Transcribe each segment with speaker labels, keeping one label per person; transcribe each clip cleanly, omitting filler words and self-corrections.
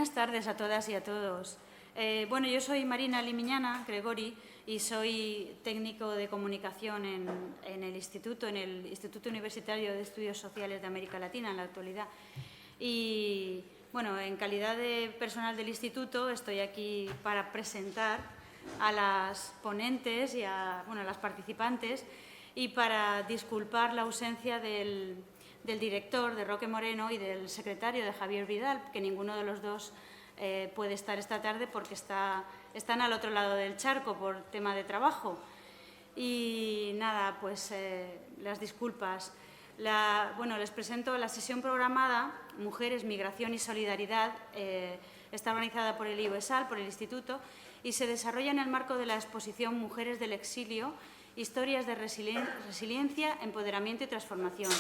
Speaker 1: Buenas tardes a todas y a todos. Bueno, yo soy Marina Limiñana Gregori y soy técnico de comunicación en el Instituto Universitario de Estudios Sociales de América Latina en la actualidad. Y bueno, en calidad de personal del Instituto estoy aquí para presentar a las ponentes y a las participantes y para disculpar la ausencia del director, de Roque Moreno, y del secretario, de Javier Vidal, que ninguno de los dos puede estar esta tarde porque están al otro lado del charco por tema de trabajo. Y nada, pues las disculpas. Les presento la sesión programada Mujeres, Migración y Solidaridad. Está organizada por el IOESAL, por el Instituto, y se desarrolla en el marco de la exposición Mujeres del Exilio, Historias de Resiliencia, Empoderamiento y Transformación,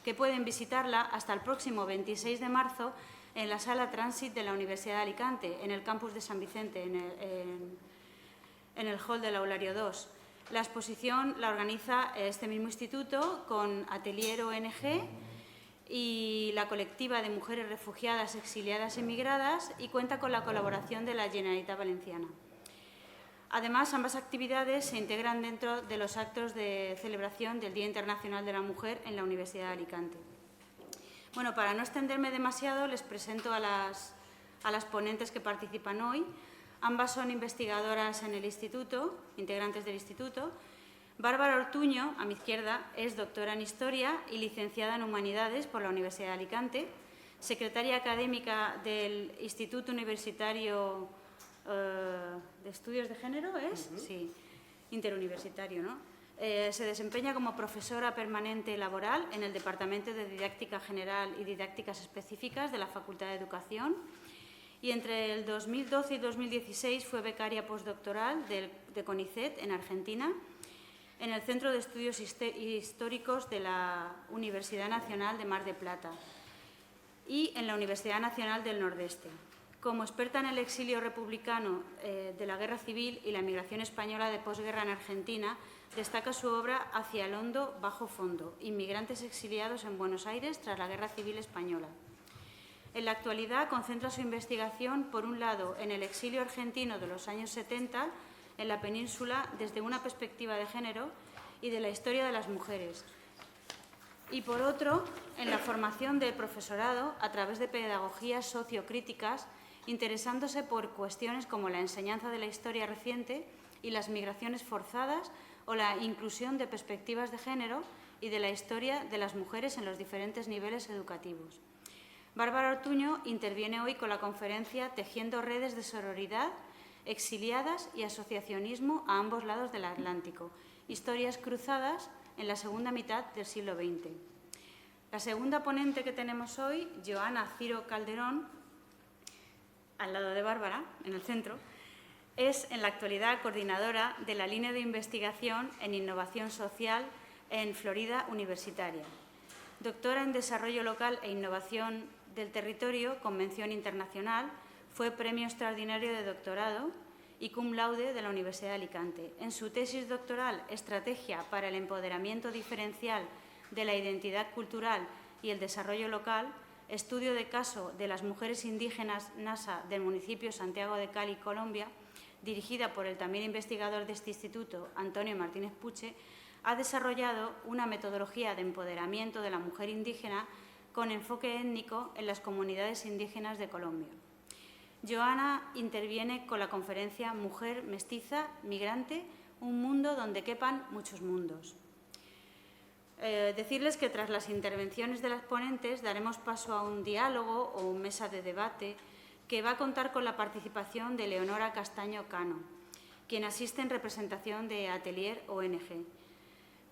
Speaker 1: que pueden visitarla hasta el próximo 26 de marzo en la Sala Transit de la Universidad de Alicante, en el campus de San Vicente, en el hall del Aulario 2. La exposición la organiza este mismo instituto con Atelier ONG y la colectiva de mujeres refugiadas, exiliadas y migradas, y cuenta con la colaboración de la Generalitat Valenciana. Además, ambas actividades se integran dentro de los actos de celebración del Día Internacional de la Mujer en la Universidad de Alicante. Bueno, para no extenderme demasiado, les presento a las ponentes que participan hoy. Ambas son investigadoras en el instituto, integrantes del instituto. Bárbara Ortuño, a mi izquierda, es doctora en Historia y licenciada en Humanidades por la Universidad de Alicante, secretaria académica del Instituto Universitario de Estudios de Género, ¿es? Sí, interuniversitario, ¿no? Se desempeña como profesora permanente laboral en el Departamento de Didáctica General y Didácticas Específicas de la Facultad de Educación, y entre el 2012 y 2016 fue becaria postdoctoral de CONICET en Argentina, en el Centro de Estudios Históricos de la Universidad Nacional de Mar del Plata y en la Universidad Nacional del Nordeste. Como experta en el exilio republicano de la Guerra Civil y la migración española de posguerra en Argentina, destaca su obra Hacia el hondo, bajo fondo, inmigrantes exiliados en Buenos Aires tras la Guerra Civil Española. En la actualidad concentra su investigación, por un lado, en el exilio argentino de los años 70 en la península desde una perspectiva de género y de la historia de las mujeres, y por otro, en la formación del profesorado a través de pedagogías sociocríticas, interesándose por cuestiones como la enseñanza de la historia reciente y las migraciones forzadas o la inclusión de perspectivas de género y de la historia de las mujeres en los diferentes niveles educativos. Bárbara Ortuño interviene hoy con la conferencia Tejiendo redes de sororidad, exiliadas y asociacionismo a ambos lados del Atlántico, historias cruzadas en la segunda mitad del siglo XX. La segunda ponente que tenemos hoy, Joana Ciro Calderón, al lado de Bárbara, en el centro, es en la actualidad coordinadora de la línea de investigación en innovación social en Florida Universitaria. Doctora en Desarrollo Local e Innovación del Territorio con mención internacional, fue Premio Extraordinario de Doctorado y cum laude de la Universidad de Alicante. En su tesis doctoral Estrategia para el empoderamiento diferencial de la identidad cultural y el desarrollo local, estudio de caso de las mujeres indígenas NASA del municipio Santiago de Cali, Colombia, dirigida por el también investigador de este instituto, Antonio Martínez Puche, ha desarrollado una metodología de empoderamiento de la mujer indígena con enfoque étnico en las comunidades indígenas de Colombia. Joana interviene con la conferencia Mujer mestiza, migrante, un mundo donde quepan muchos mundos. Decirles que tras las intervenciones de las ponentes daremos paso a un diálogo o mesa de debate que va a contar con la participación de Leonora Castaño Cano, quien asiste en representación de Atelier ONG.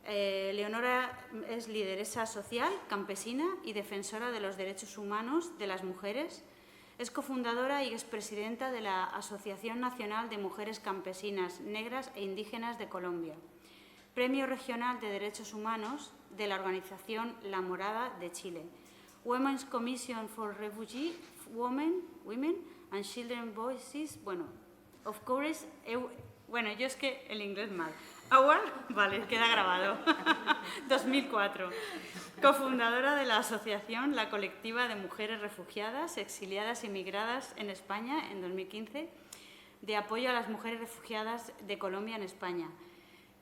Speaker 1: Leonora es lideresa social, campesina y defensora de los derechos humanos de las mujeres. Es cofundadora y expresidenta de la Asociación Nacional de Mujeres Campesinas, Negras e Indígenas de Colombia. Premio Regional de Derechos Humanos de la organización La Morada de Chile. Women's Commission for Refugee Women and Children Voices. Bueno, of course, yo es que el inglés mal. Vale, queda grabado. 2004. Cofundadora de la asociación La Colectiva de Mujeres Refugiadas, Exiliadas y Migradas en España en 2015, de apoyo a las mujeres refugiadas de Colombia en España.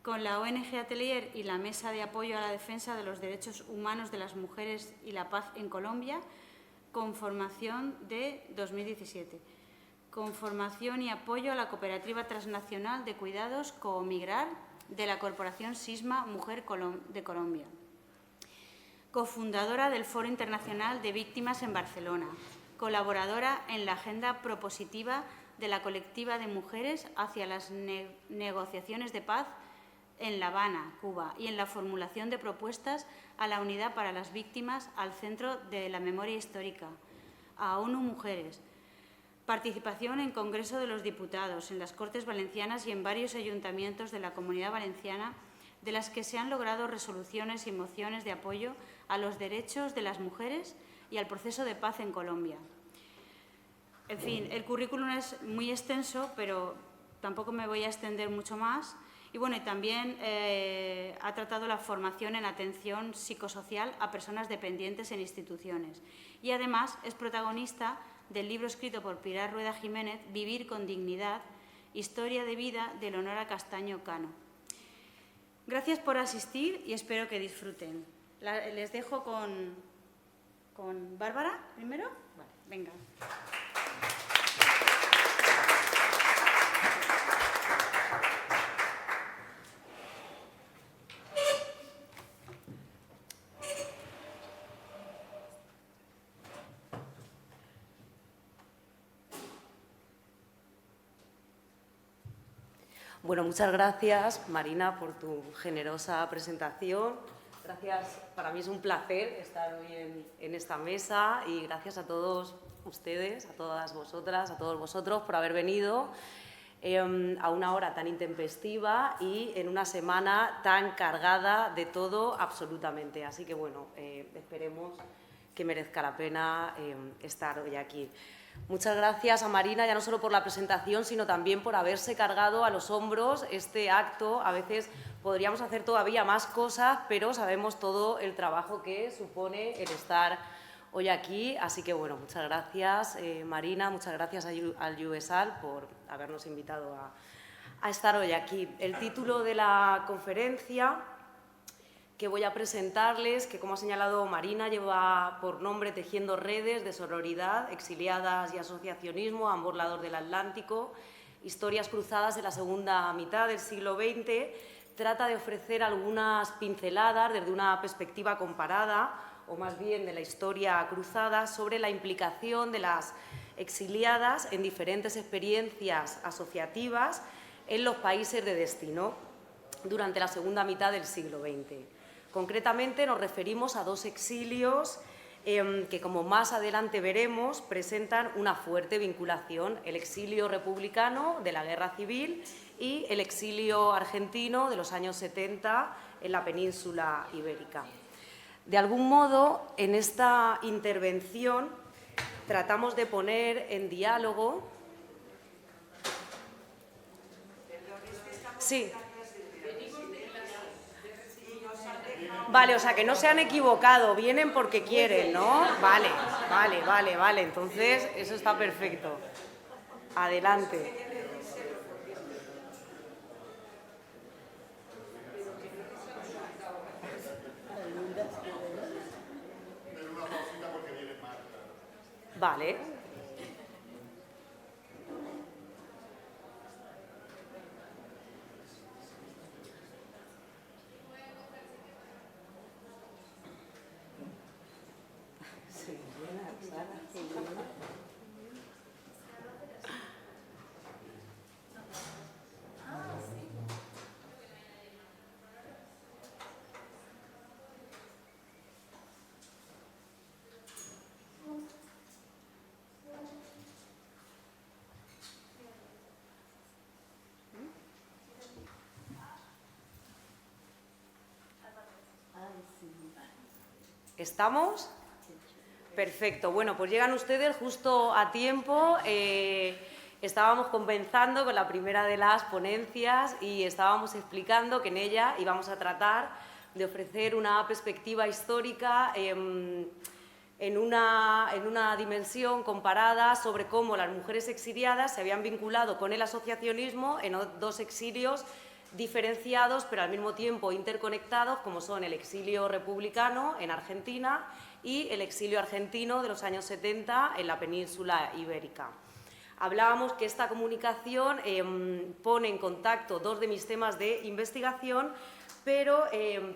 Speaker 1: Con la ONG Atelier y la Mesa de Apoyo a la Defensa de los Derechos Humanos de las Mujeres y la Paz en Colombia, con formación de 2017. Con formación y apoyo a la Cooperativa Transnacional de Cuidados Coomigrar de la Corporación Sisma Mujer de Colombia. Cofundadora del Foro Internacional de Víctimas en Barcelona. Colaboradora en la agenda propositiva de la Colectiva de Mujeres hacia las negociaciones de paz en La Habana, Cuba, y en la formulación de propuestas a la Unidad para las Víctimas al Centro de la Memoria Histórica, a ONU Mujeres. Participación en Congreso de los Diputados, en las Cortes Valencianas y en varios ayuntamientos de la Comunidad Valenciana, de las que se han logrado resoluciones y mociones de apoyo a los derechos de las mujeres y al proceso de paz en Colombia. En fin, el currículum es muy extenso, pero tampoco me voy a extender mucho más. Y bueno, y también ha tratado la formación en atención psicosocial a personas dependientes en instituciones. Y además es protagonista del libro escrito por Pilar Rueda Jiménez, Vivir con dignidad, historia de vida de Leonora Castaño Cano. Gracias por asistir y espero que disfruten. Les dejo con Bárbara primero. Vale, venga.
Speaker 2: Bueno, muchas gracias, Marina, por tu generosa presentación. Gracias, para mí es un placer estar hoy en esta mesa y gracias a todos ustedes, a todas vosotras, a todos vosotros por haber venido a una hora tan intempestiva y en una semana tan cargada de todo absolutamente. Así que, bueno, esperemos que merezca la pena estar hoy aquí. Muchas gracias a Marina, ya no solo por la presentación, sino también por haberse cargado a los hombros este acto. A veces podríamos hacer todavía más cosas, pero sabemos todo el trabajo que supone el estar hoy aquí. Así que, bueno, muchas gracias, Marina, muchas gracias al USAL por habernos invitado a estar hoy aquí. El título de la conferencia que voy a presentarles, que como ha señalado Marina, lleva por nombre Tejiendo redes de sororidad, exiliadas y asociacionismo a ambos lados del Atlántico, historias cruzadas de la segunda mitad del siglo XX, trata de ofrecer algunas pinceladas desde una perspectiva comparada, o más bien de la historia cruzada, sobre la implicación de las exiliadas en diferentes experiencias asociativas en los países de destino durante la segunda mitad del siglo XX. Concretamente nos referimos a dos exilios que, como más adelante veremos, presentan una fuerte vinculación: el exilio republicano de la Guerra Civil y el exilio argentino de los años 70 en la península ibérica. De algún modo, en esta intervención tratamos de poner en diálogo... Sí. Vale, o sea, que no se han equivocado, vienen porque quieren, ¿no? Vale, entonces eso está perfecto. Adelante. Vale. ¿Estamos? Perfecto. Bueno, pues llegan ustedes justo a tiempo. Estábamos comenzando con la primera de las ponencias y estábamos explicando que en ella íbamos a tratar de ofrecer una perspectiva histórica en una dimensión comparada sobre cómo las mujeres exiliadas se habían vinculado con el asociacionismo en dos exilios diferenciados pero al mismo tiempo interconectados, como son el exilio republicano en Argentina y el exilio argentino de los años 70 en la península ibérica. Hablábamos que esta comunicación pone en contacto dos de mis temas de investigación, pero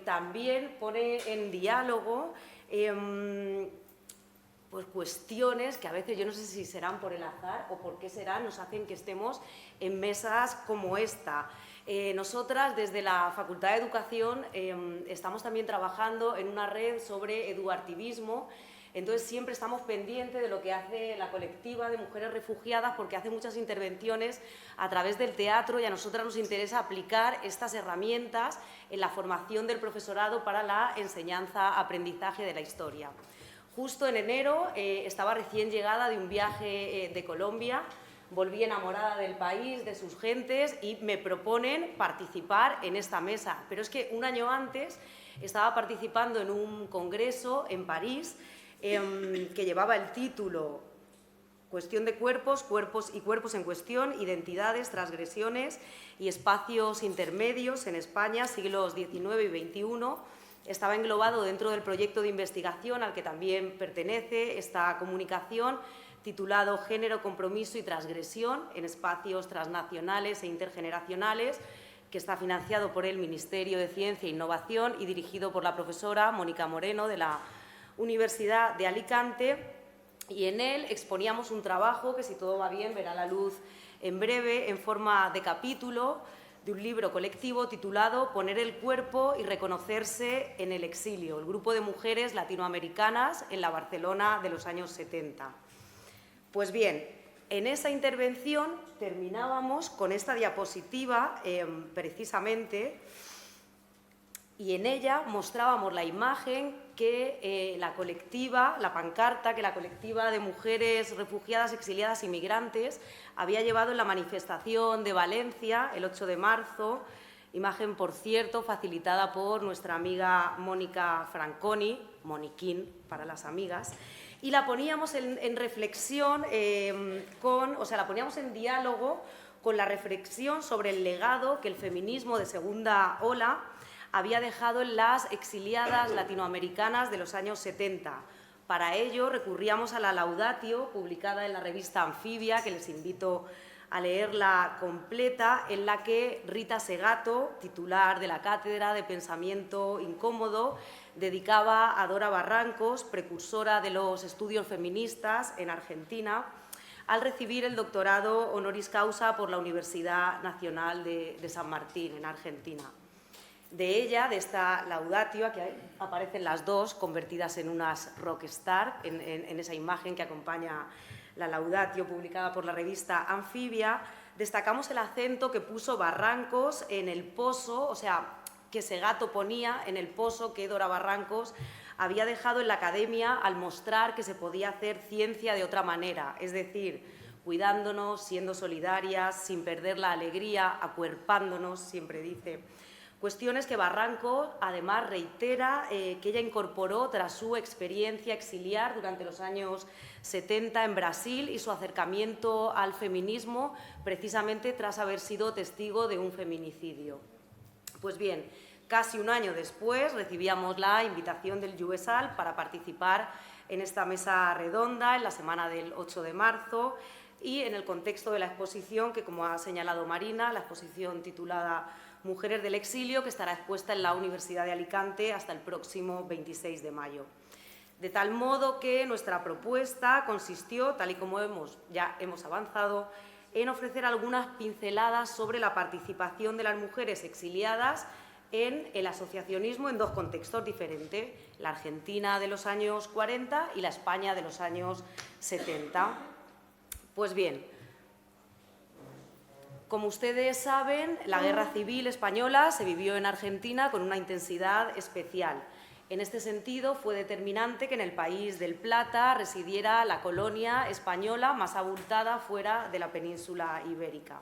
Speaker 2: también pone en diálogo pues cuestiones que a veces, yo no sé si serán por el azar o por qué serán, nos hacen que estemos en mesas como esta. Nosotras, desde la Facultad de Educación, estamos también trabajando en una red sobre eduartivismo. Entonces, siempre estamos pendientes de lo que hace la colectiva de mujeres refugiadas, porque hace muchas intervenciones a través del teatro y a nosotras nos interesa aplicar estas herramientas en la formación del profesorado para la enseñanza-aprendizaje de la historia. Justo en enero estaba recién llegada de un viaje de Colombia, volví enamorada del país, de sus gentes y me proponen participar en esta mesa. Pero es que un año antes estaba participando en un congreso en París que llevaba el título Cuestión de cuerpos, cuerpos y cuerpos en cuestión, identidades, transgresiones y espacios intermedios en España, siglos XIX y XXI. Estaba englobado dentro del proyecto de investigación al que también pertenece esta comunicación, titulado Género, compromiso y transgresión en espacios transnacionales e intergeneracionales, que está financiado por el Ministerio de Ciencia e Innovación y dirigido por la profesora Mónica Moreno de la Universidad de Alicante, y en él exponíamos un trabajo que, si todo va bien, verá la luz en breve en forma de capítulo de un libro colectivo titulado Poner el cuerpo y reconocerse en el exilio, el grupo de mujeres latinoamericanas en la Barcelona de los años 70. Pues bien, en esa intervención terminábamos con esta diapositiva precisamente, y en ella mostrábamos la imagen que la pancarta que la colectiva de mujeres refugiadas, exiliadas y migrantes había llevado en la manifestación de Valencia el 8 de marzo, imagen, por cierto, facilitada por nuestra amiga Mónica Franconi, Moniquín para las amigas, y la poníamos en reflexión, la poníamos en diálogo con la reflexión sobre el legado que el feminismo de segunda ola había dejado en las exiliadas latinoamericanas de los años 70. Para ello recurríamos a la Laudatio, publicada en la revista Anfibia, que les invito a leerla completa, en la que Rita Segato, titular de la Cátedra de Pensamiento Incómodo, dedicaba a Dora Barrancos, precursora de los estudios feministas en Argentina, al recibir el doctorado honoris causa por la Universidad Nacional de San Martín, en Argentina. De ella, de esta Laudatio, aquí aparecen las dos convertidas en unas rockstar, en esa imagen que acompaña la Laudatio publicada por la revista Anfibia, destacamos el acento que puso Barrancos en el pozo, o sea, que Segato ponía en el pozo que Dora Barrancos había dejado en la academia al mostrar que se podía hacer ciencia de otra manera, es decir, cuidándonos, siendo solidarias, sin perder la alegría, acuerpándonos, siempre dice. Cuestiones que Barrancos, además, reitera que ella incorporó tras su experiencia exiliar durante los años 70 en Brasil y su acercamiento al feminismo, precisamente tras haber sido testigo de un feminicidio. Pues bien, casi un año después recibíamos la invitación del UESAL para participar en esta mesa redonda en la semana del 8 de marzo y en el contexto de la exposición que, como ha señalado Marina, la exposición titulada Mujeres del exilio, que estará expuesta en la Universidad de Alicante hasta el próximo 26 de mayo. De tal modo que nuestra propuesta consistió, tal y como ya hemos avanzado, en ofrecer algunas pinceladas sobre la participación de las mujeres exiliadas en el asociacionismo en dos contextos diferentes, la Argentina de los años 40 y la España de los años 70. Pues bien, como ustedes saben, la Guerra Civil Española se vivió en Argentina con una intensidad especial. En este sentido, fue determinante que en el país del Plata residiera la colonia española más abultada fuera de la península ibérica.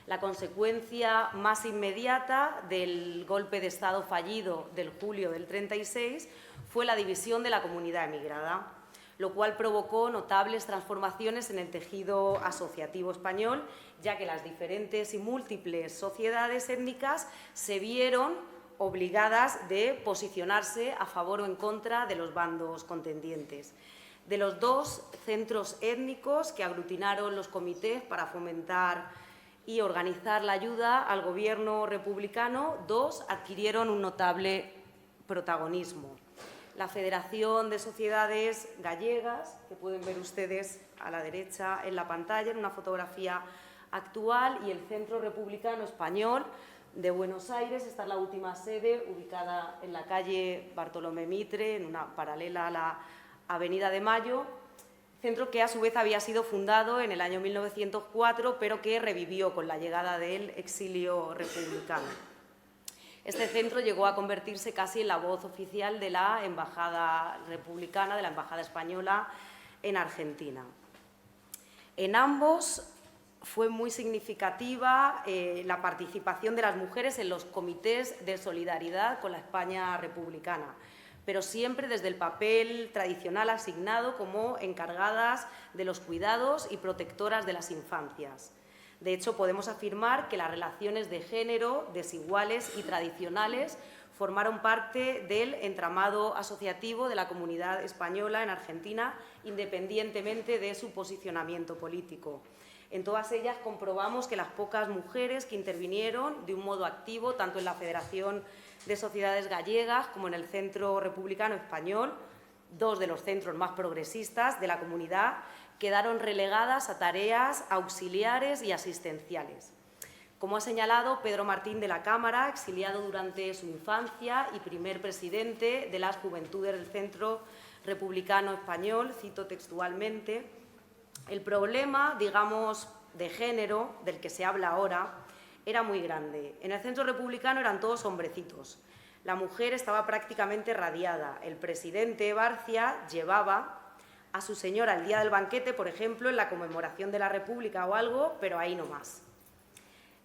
Speaker 2: La consecuencia más inmediata del golpe de Estado fallido del julio del 36 fue la división de la comunidad emigrada, lo cual provocó notables transformaciones en el tejido asociativo español, ya que las diferentes y múltiples sociedades étnicas se vieron obligadas de posicionarse a favor o en contra de los bandos contendientes. De los dos centros étnicos que aglutinaron los comités para fomentar y organizar la ayuda al gobierno republicano, dos adquirieron un notable protagonismo. La Federación de Sociedades Gallegas, que pueden ver ustedes a la derecha en la pantalla, en una fotografía actual, y el Centro Republicano Español de Buenos Aires. Esta es la última sede, ubicada en la calle Bartolomé Mitre, en una paralela a la Avenida de Mayo, centro que a su vez había sido fundado en el año 1904, pero que revivió con la llegada del exilio republicano. Este centro llegó a convertirse casi en la voz oficial de la embajada republicana, de la embajada española en Argentina. En ambos fue muy significativa la participación de las mujeres en los comités de solidaridad con la España republicana, pero siempre desde el papel tradicional asignado como encargadas de los cuidados y protectoras de las infancias. De hecho, podemos afirmar que las relaciones de género desiguales y tradicionales formaron parte del entramado asociativo de la comunidad española en Argentina, independientemente de su posicionamiento político. En todas ellas comprobamos que las pocas mujeres que intervinieron de un modo activo, tanto en la Federación de Sociedades Gallegas como en el Centro Republicano Español, dos de los centros más progresistas de la comunidad, quedaron relegadas a tareas auxiliares y asistenciales. Como ha señalado Pedro Martín de la Cámara, exiliado durante su infancia y primer presidente de las Juventudes del Centro Republicano Español, cito textualmente, el problema, digamos, de género del que se habla ahora era muy grande. En el Centro Republicano eran todos hombrecitos. La mujer estaba prácticamente radiada. El presidente Barcia llevaba a su señora el día del banquete, por ejemplo, en la conmemoración de la República o algo, pero ahí no más.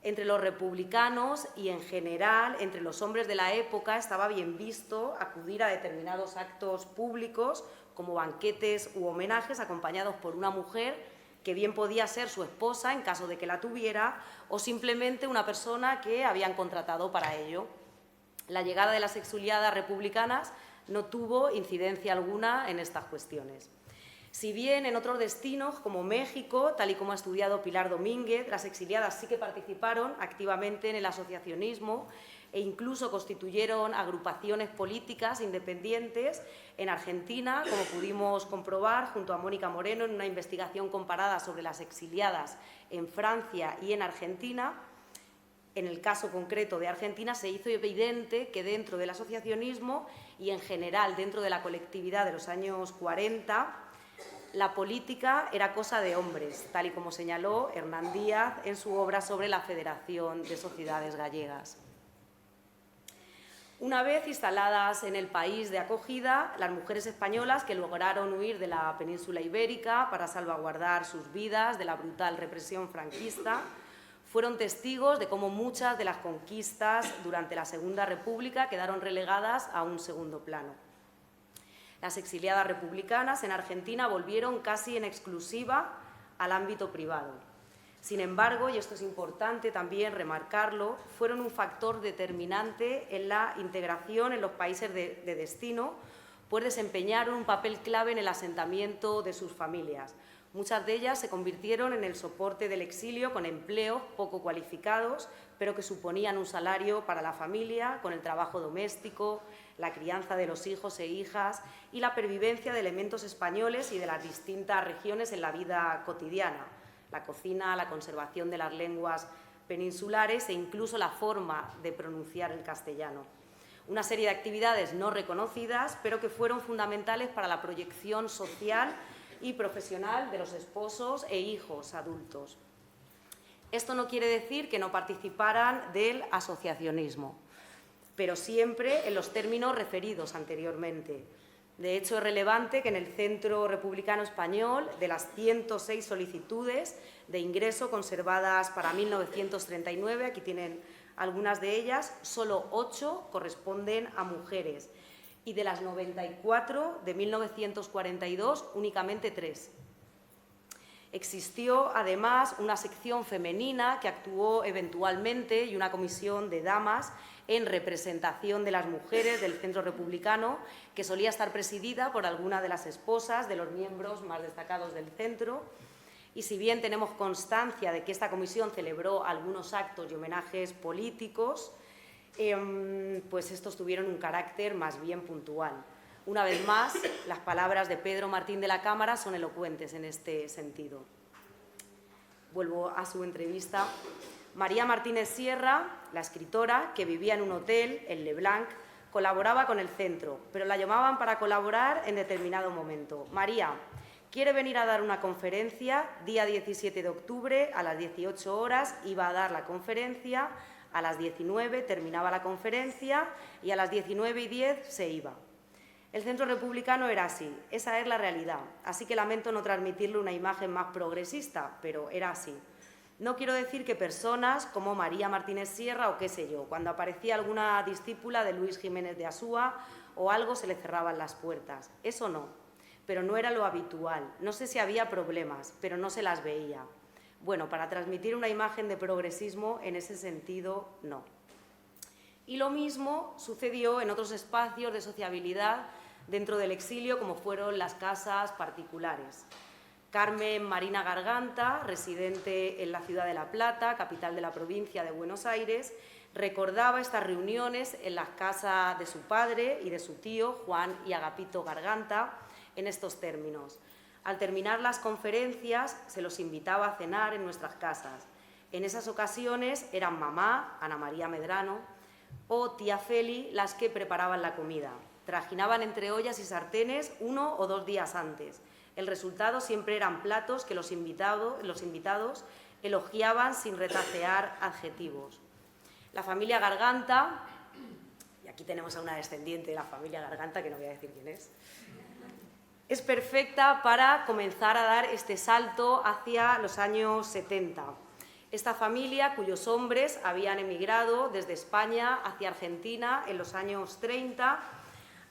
Speaker 2: Entre los republicanos y, en general, entre los hombres de la época, estaba bien visto acudir a determinados actos públicos, como banquetes u homenajes, acompañados por una mujer que bien podía ser su esposa en caso de que la tuviera, o simplemente una persona que habían contratado para ello. La llegada de las exiliadas republicanas no tuvo incidencia alguna en estas cuestiones. Si bien en otros destinos, como México, tal y como ha estudiado Pilar Domínguez, las exiliadas sí que participaron activamente en el asociacionismo e incluso constituyeron agrupaciones políticas independientes. En Argentina, como pudimos comprobar junto a Mónica Moreno en una investigación comparada sobre las exiliadas en Francia y en Argentina, en el caso concreto de Argentina se hizo evidente que dentro del asociacionismo y en general dentro de la colectividad de los años 40, la política era cosa de hombres, tal y como señaló Hernán Díaz en su obra sobre la Federación de Sociedades Gallegas. Una vez instaladas en el país de acogida, las mujeres españolas que lograron huir de la península ibérica para salvaguardar sus vidas de la brutal represión franquista, fueron testigos de cómo muchas de las conquistas durante la Segunda República quedaron relegadas a un segundo plano. Las exiliadas republicanas en Argentina volvieron casi en exclusiva al ámbito privado. Sin embargo, y esto es importante también remarcarlo, fueron un factor determinante en la integración en los países de destino, pues desempeñaron un papel clave en el asentamiento de sus familias. Muchas de ellas se convirtieron en el soporte del exilio con empleos poco cualificados, pero que suponían un salario para la familia, con el trabajo doméstico, la crianza de los hijos e hijas y la pervivencia de elementos españoles y de las distintas regiones en la vida cotidiana, la cocina, la conservación de las lenguas peninsulares e incluso la forma de pronunciar el castellano. Una serie de actividades no reconocidas, pero que fueron fundamentales para la proyección social y profesional de los esposos e hijos adultos. Esto no quiere decir que no participaran del asociacionismo, pero siempre en los términos referidos anteriormente. De hecho, es relevante que en el Centro Republicano Español, de las 106 solicitudes de ingreso conservadas para 1939, aquí tienen algunas de ellas, solo 8 corresponden a mujeres y de las 94 de 1942, únicamente 3. Existió, además, una sección femenina que actuó eventualmente y una comisión de damas en representación de las mujeres del Centro Republicano, que solía estar presidida por alguna de las esposas de los miembros más destacados del centro. Y si bien tenemos constancia de que esta comisión celebró algunos actos y homenajes políticos, pues estos tuvieron un carácter más bien puntual. Una vez más, las palabras de Pedro Martín de la Cámara son elocuentes en este sentido. Vuelvo a su entrevista. María Martínez Sierra, la escritora, que vivía en un hotel en Leblanc, colaboraba con el centro, pero la llamaban para colaborar en determinado momento. María, quiere venir a dar una conferencia, día 17 de octubre a las 18 horas, iba a dar la conferencia, a las 19 terminaba la conferencia y a las 19:10 se iba. El Centro Republicano era así, esa es la realidad, así que lamento no transmitirle una imagen más progresista, pero era así. No quiero decir que personas como María Martínez Sierra o qué sé yo, cuando aparecía alguna discípula de Luis Jiménez de Asúa o algo se le cerraban las puertas, eso no, pero no era lo habitual, no sé si había problemas, pero no se las veía. Bueno, para transmitir una imagen de progresismo en ese sentido, no. Y lo mismo sucedió en otros espacios de sociabilidad dentro del exilio, como fueron las casas particulares. Carmen Marina Garganta, residente en la ciudad de La Plata, capital de la provincia de Buenos Aires, recordaba estas reuniones en las casas de su padre y de su tío, Juan y Agapito Garganta, en estos términos. Al terminar las conferencias, se los invitaba a cenar en nuestras casas. En esas ocasiones eran mamá, Ana María Medrano, o tía Feli las que preparaban la comida. Trajinaban entre ollas y sartenes 1 o 2 días antes. El resultado siempre eran platos que los invitados elogiaban sin retacear adjetivos. La familia Garganta, y aquí tenemos a una descendiente de la familia Garganta, que no voy a decir quién es perfecta para comenzar a dar este salto hacia los años 70. Esta familia, cuyos hombres habían emigrado desde España hacia Argentina en los años 30,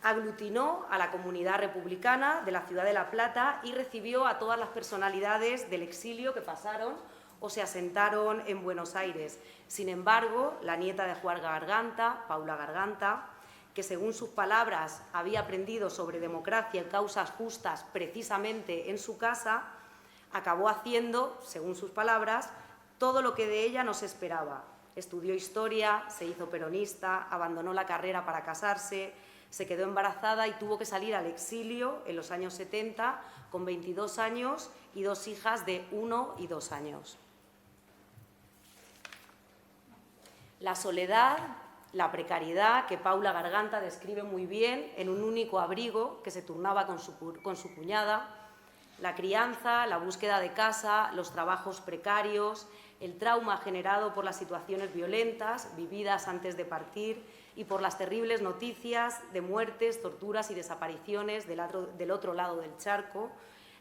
Speaker 2: aglutinó a la comunidad republicana de la ciudad de La Plata y recibió a todas las personalidades del exilio que pasaron o se asentaron en Buenos Aires. Sin embargo, la nieta de Juan Garganta, Paula Garganta, que según sus palabras había aprendido sobre democracia y causas justas precisamente en su casa, acabó haciendo, según sus palabras, todo lo que de ella no se esperaba. Estudió historia, se hizo peronista, abandonó la carrera para casarse, se quedó embarazada y tuvo que salir al exilio en los años 70 con 22 años y 2 hijas de 1 y 2 años. La soledad, la precariedad que Paula Garganta describe muy bien en un único abrigo que se turnaba con su cuñada, la crianza, la búsqueda de casa, los trabajos precarios, el trauma generado por las situaciones violentas vividas antes de partir y por las terribles noticias de muertes, torturas y desapariciones del otro lado del charco,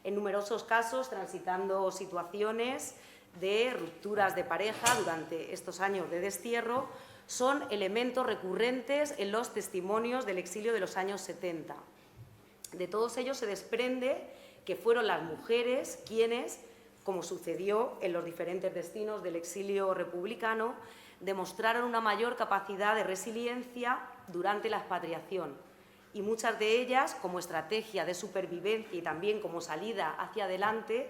Speaker 2: en numerosos casos transitando situaciones de rupturas de pareja durante estos años de destierro, son elementos recurrentes en los testimonios del exilio de los años 70. De todos ellos se desprende que fueron las mujeres quienes, como sucedió en los diferentes destinos del exilio republicano, demostraron una mayor capacidad de resiliencia durante la expatriación y muchas de ellas, como estrategia de supervivencia y también como salida hacia adelante,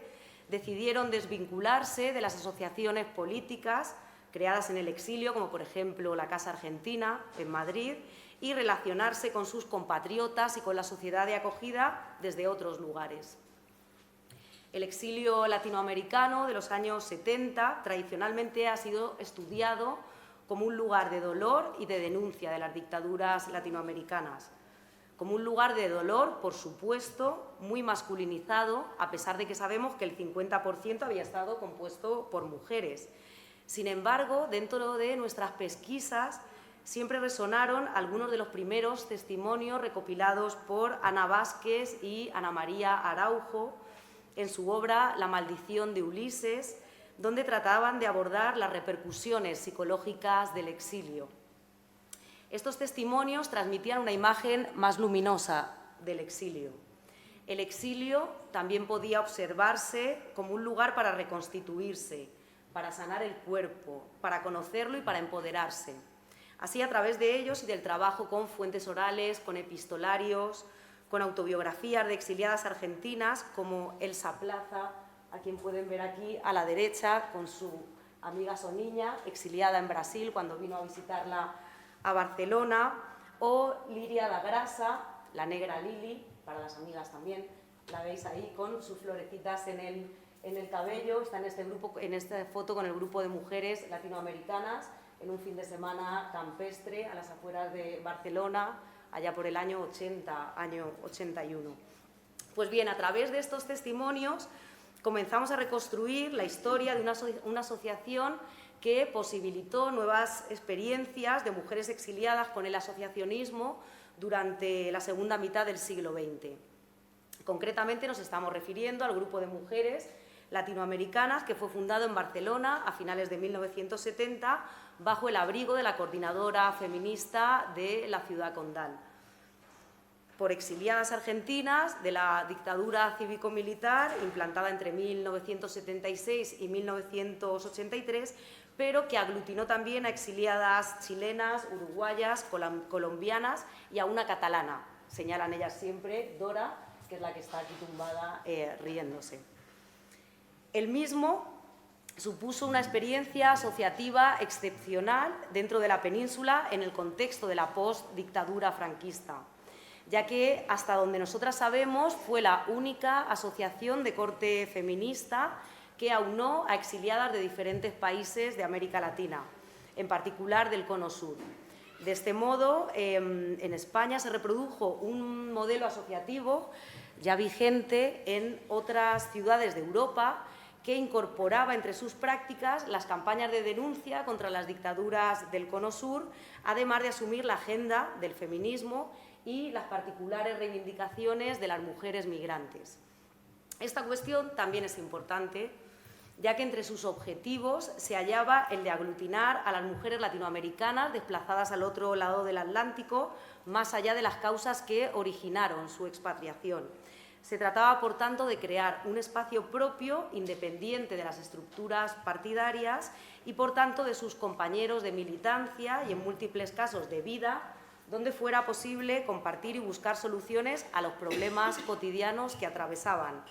Speaker 2: decidieron desvincularse de las asociaciones políticas creadas en el exilio, como por ejemplo la Casa Argentina en Madrid, y relacionarse con sus compatriotas y con la sociedad de acogida desde otros lugares. El exilio latinoamericano de los años 70 tradicionalmente ha sido estudiado como un lugar de dolor y de denuncia de las dictaduras latinoamericanas, como un lugar de dolor, por supuesto, muy masculinizado, a pesar de que sabemos que el 50% había estado compuesto por mujeres. Sin embargo, dentro de nuestras pesquisas siempre resonaron algunos de los primeros testimonios recopilados por Ana Vázquez y Ana María Araujo en su obra La maldición de Ulises, donde trataban de abordar las repercusiones psicológicas del exilio. Estos testimonios transmitían una imagen más luminosa del exilio. El exilio también podía observarse como un lugar para reconstituirse, para sanar el cuerpo, para conocerlo y para empoderarse. Así, a través de ellos y del trabajo con fuentes orales, con epistolarios, con autobiografías de exiliadas argentinas, como Elsa Plaza, a quien pueden ver aquí a la derecha, con su amiga Soniña, exiliada en Brasil cuando vino a visitarla a Barcelona, o Liria da Grasa, la negra Lili, para las amigas también, la veis ahí con sus florecitas en el cabello, está en esta foto con el grupo de mujeres latinoamericanas, en un fin de semana campestre a las afueras de Barcelona, allá por el año 80, año 81. Pues bien, a través de estos testimonios comenzamos a reconstruir la historia de una asociación que posibilitó nuevas experiencias de mujeres exiliadas con el asociacionismo durante la segunda mitad del siglo XX. Concretamente nos estamos refiriendo al grupo de mujeres latinoamericanas que fue fundado en Barcelona a finales de 1970 bajo el abrigo de la coordinadora feminista de la ciudad condal, por exiliadas argentinas de la dictadura cívico-militar implantada entre 1976 y 1983, pero que aglutinó también a exiliadas chilenas, uruguayas, colombianas y a una catalana. Señalan ellas siempre, Dora, que es la que está aquí tumbada riéndose. El mismo supuso una experiencia asociativa excepcional dentro de la península en el contexto de la post-dictadura franquista, ya que, hasta donde nosotras sabemos, fue la única asociación de corte feminista que aunó a exiliadas de diferentes países de América Latina, en particular del Cono Sur. De este modo, en España se reprodujo un modelo asociativo ya vigente en otras ciudades de Europa, que incorporaba entre sus prácticas las campañas de denuncia contra las dictaduras del Cono Sur, además de asumir la agenda del feminismo y las particulares reivindicaciones de las mujeres migrantes. Esta cuestión también es importante, ya que entre sus objetivos se hallaba el de aglutinar a las mujeres latinoamericanas desplazadas al otro lado del Atlántico, más allá de las causas que originaron su expatriación. Se trataba, por tanto, de crear un espacio propio, independiente de las estructuras partidarias y, por tanto, de sus compañeros de militancia y, en múltiples casos, de vida, donde fuera posible compartir y buscar soluciones a los problemas cotidianos que atravesaban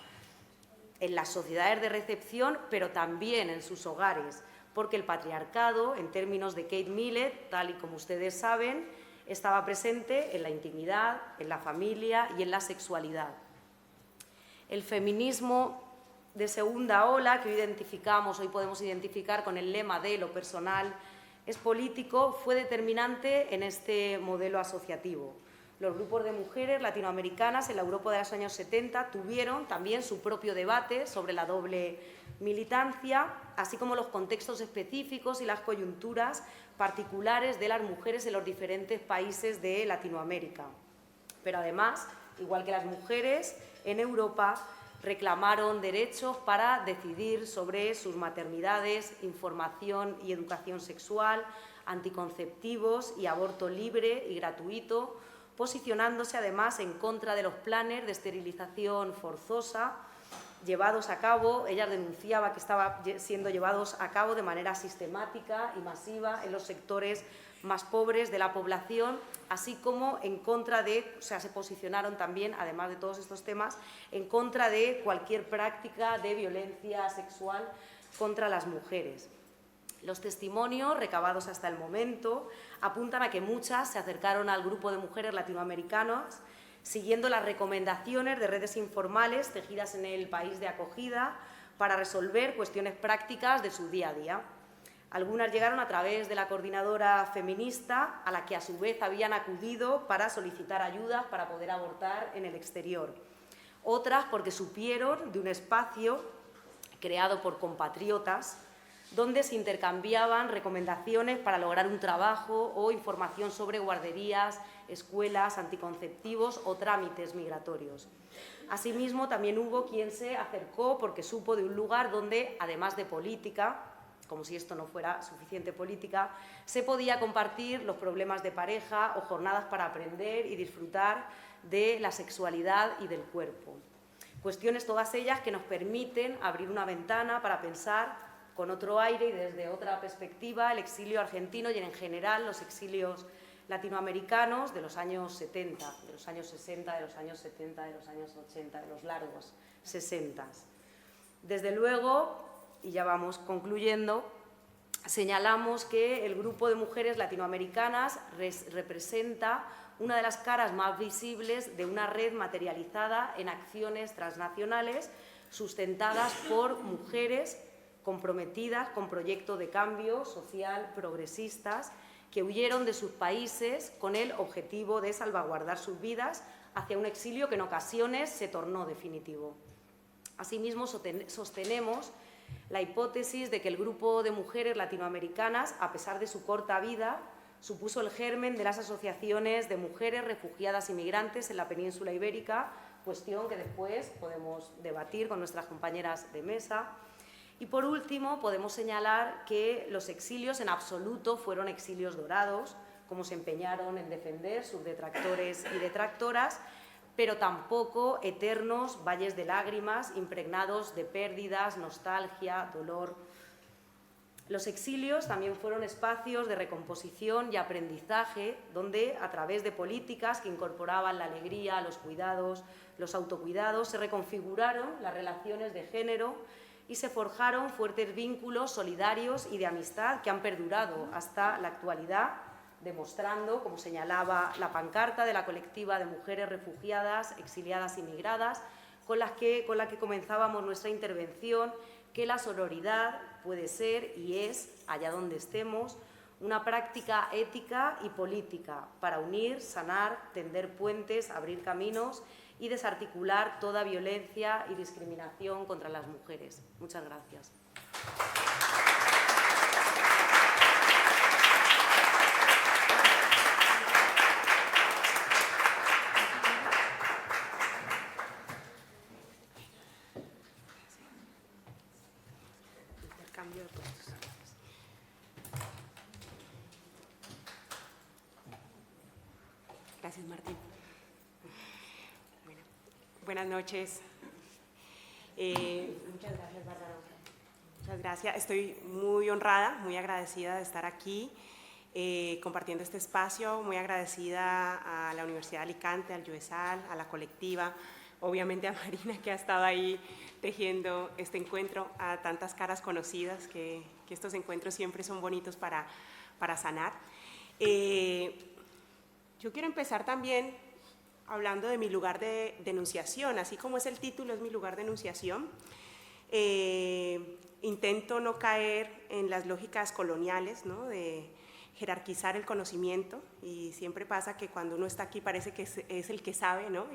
Speaker 2: en las sociedades de recepción, pero también en sus hogares, porque el patriarcado, en términos de Kate Millett, tal y como ustedes saben, estaba presente en la intimidad, en la familia y en la sexualidad. El feminismo de segunda ola, que hoy podemos identificar con el lema de lo personal es político, fue determinante en este modelo asociativo. Los grupos de mujeres latinoamericanas en la Europa de los años 70 tuvieron también su propio debate sobre la doble militancia, así como los contextos específicos y las coyunturas particulares de las mujeres en los diferentes países de Latinoamérica. Pero además, igual que las mujeres en Europa, reclamaron derechos para decidir sobre sus maternidades, información y educación sexual, anticonceptivos y aborto libre y gratuito, posicionándose además en contra de los planes de esterilización forzosa llevados a cabo. Ella denunciaba que estaban siendo llevados a cabo de manera sistemática y masiva en los sectores más pobres de la población, así como en contra de, se posicionaron también, además de todos estos temas, en contra de cualquier práctica de violencia sexual contra las mujeres. Los testimonios recabados hasta el momento apuntan a que muchas se acercaron al grupo de mujeres latinoamericanas siguiendo las recomendaciones de redes informales tejidas en el país de acogida para resolver cuestiones prácticas de su día a día. Algunas llegaron a través de la coordinadora feminista, a la que a su vez habían acudido para solicitar ayudas para poder abortar en el exterior. Otras porque supieron de un espacio creado por compatriotas donde se intercambiaban recomendaciones para lograr un trabajo o información sobre guarderías, escuelas, anticonceptivos o trámites migratorios. Asimismo, también hubo quien se acercó porque supo de un lugar donde, además de política, como si esto no fuera suficiente política, se podía compartir los problemas de pareja o jornadas para aprender y disfrutar de la sexualidad y del cuerpo. Cuestiones todas ellas que nos permiten abrir una ventana para pensar con otro aire y desde otra perspectiva el exilio argentino y en general los exilios latinoamericanos de los años 70, de los años 60, de los años 70, de los años 80, de los largos 60. Desde luego, y ya vamos concluyendo, señalamos que el grupo de mujeres latinoamericanas representa una de las caras más visibles de una red materializada en acciones transnacionales sustentadas por mujeres comprometidas con proyectos de cambio social progresistas que huyeron de sus países con el objetivo de salvaguardar sus vidas hacia un exilio que en ocasiones se tornó definitivo. Asimismo, sostenemos la hipótesis de que el grupo de mujeres latinoamericanas, a pesar de su corta vida, supuso el germen de las asociaciones de mujeres refugiadas y migrantes en la península ibérica, cuestión que después podemos debatir con nuestras compañeras de mesa. Y por último, podemos señalar que los exilios en absoluto fueron exilios dorados, como se empeñaron en defender sus detractores y detractoras, pero tampoco eternos valles de lágrimas impregnados de pérdidas, nostalgia, dolor. Los exilios también fueron espacios de recomposición y aprendizaje, donde a través de políticas que incorporaban la alegría, los cuidados, los autocuidados, se reconfiguraron las relaciones de género y se forjaron fuertes vínculos solidarios y de amistad que han perdurado hasta la actualidad, demostrando, como señalaba la pancarta de la colectiva de mujeres refugiadas, exiliadas y migradas, con la que comenzábamos nuestra intervención, que la sororidad puede ser y es, allá donde estemos, una práctica ética y política para unir, sanar, tender puentes, abrir caminos y desarticular toda violencia y discriminación contra las mujeres. Muchas gracias. Intercambio de puestos.
Speaker 3: Gracias, Martín. Buenas noches.
Speaker 2: Muchas gracias, Bárbara.
Speaker 3: Muchas gracias. Estoy muy honrada, muy agradecida de estar aquí compartiendo este espacio, muy agradecida a la Universidad de Alicante, al UESAL, a la colectiva, obviamente a Marina, que ha estado ahí tejiendo este encuentro, a tantas caras conocidas, que estos encuentros siempre son bonitos para sanar. Yo quiero empezar también hablando de mi lugar de enunciación, así como es el título, es mi lugar de enunciación. Intento no caer en las lógicas coloniales, ¿no?, de jerarquizar el conocimiento, y siempre pasa que cuando uno está aquí parece que es el que sabe, ¿no?,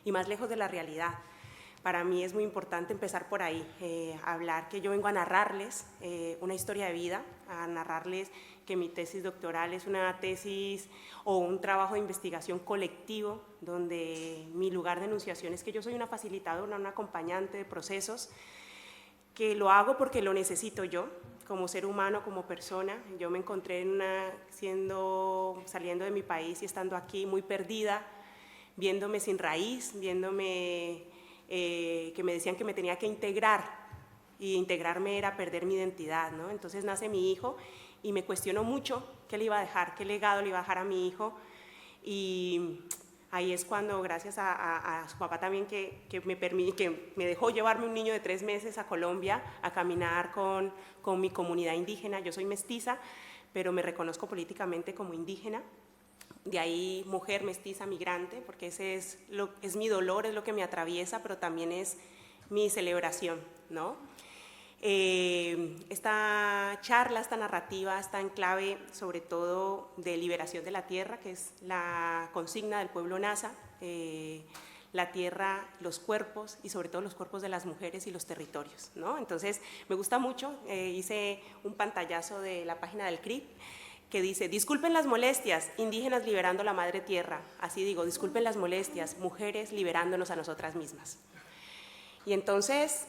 Speaker 3: y más lejos de la realidad. Para mí es muy importante empezar por ahí, hablar que yo vengo a narrarles una historia de vida, a narrarles que mi tesis doctoral es una tesis o un trabajo de investigación colectivo, donde mi lugar de enunciación es que yo soy una facilitadora, una acompañante de procesos, que lo hago porque lo necesito yo, como ser humano, como persona. Yo me encontré saliendo de mi país y estando aquí muy perdida, viéndome sin raíz, viéndome que me decían que me tenía que integrar, y integrarme era perder mi identidad, ¿no? Entonces nace mi hijo y me cuestiono mucho qué le iba a dejar, qué legado le iba a dejar a mi hijo, y ahí es cuando, gracias a su papá también, que me dejó llevarme un niño de 3 meses a Colombia a caminar con mi comunidad indígena. Yo soy mestiza, pero me reconozco políticamente como indígena. De ahí mujer, mestiza, migrante, porque ese es mi dolor, es lo que me atraviesa, pero también es mi celebración, ¿no? Esta charla, esta narrativa está en clave sobre la liberación de la tierra, que es la consigna del pueblo Nasa, la tierra, los cuerpos y sobre todo los cuerpos de las mujeres y los territorios, ¿no? Entonces, me gusta mucho, hice un pantallazo de la página del CRIP que dice, disculpen las molestias, indígenas liberando la madre tierra. Así digo, disculpen las molestias, mujeres liberándonos a nosotras mismas. Y entonces,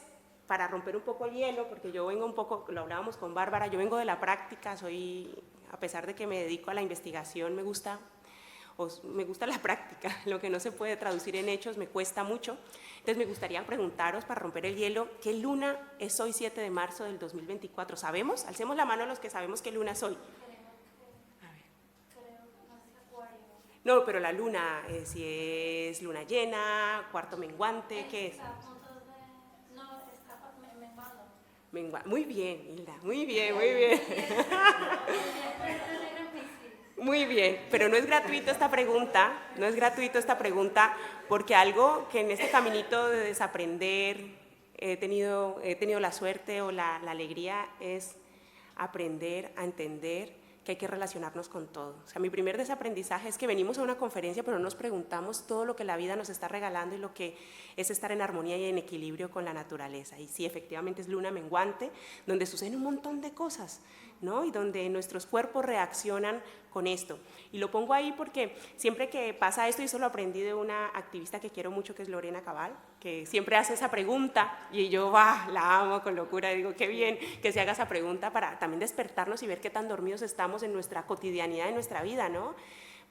Speaker 3: para romper un poco el hielo, porque yo vengo un poco, lo hablábamos con Bárbara, yo vengo de la práctica, a pesar de que me dedico a la investigación, me gusta la práctica, lo que no se puede traducir en hechos me cuesta mucho. Entonces me gustaría preguntaros, para romper el hielo, ¿qué luna es hoy 7 de marzo del 2024? ¿Sabemos? Alcemos la mano los que sabemos qué luna es hoy. A ver. No, pero la luna, si es luna llena, cuarto menguante, ¿qué es? Muy bien, Hilda, muy bien, muy bien. Muy bien, pero no es gratuito esta pregunta, porque algo que en este caminito de desaprender he tenido la suerte o la alegría es aprender a entender que hay que relacionarnos con todo. O sea, mi primer desaprendizaje es que venimos a una conferencia pero no nos preguntamos todo lo que la vida nos está regalando y lo que es estar en armonía y en equilibrio con la naturaleza. Y sí, efectivamente es luna menguante, donde suceden un montón de cosas, ¿no? Y donde nuestros cuerpos reaccionan con esto. Y lo pongo ahí porque siempre que pasa esto, y eso lo aprendí de una activista que quiero mucho, que es Lorena Cabal, que siempre hace esa pregunta, y yo la amo con locura, y digo, qué bien que se haga esa pregunta para también despertarnos y ver qué tan dormidos estamos en nuestra cotidianidad, en nuestra vida, ¿no?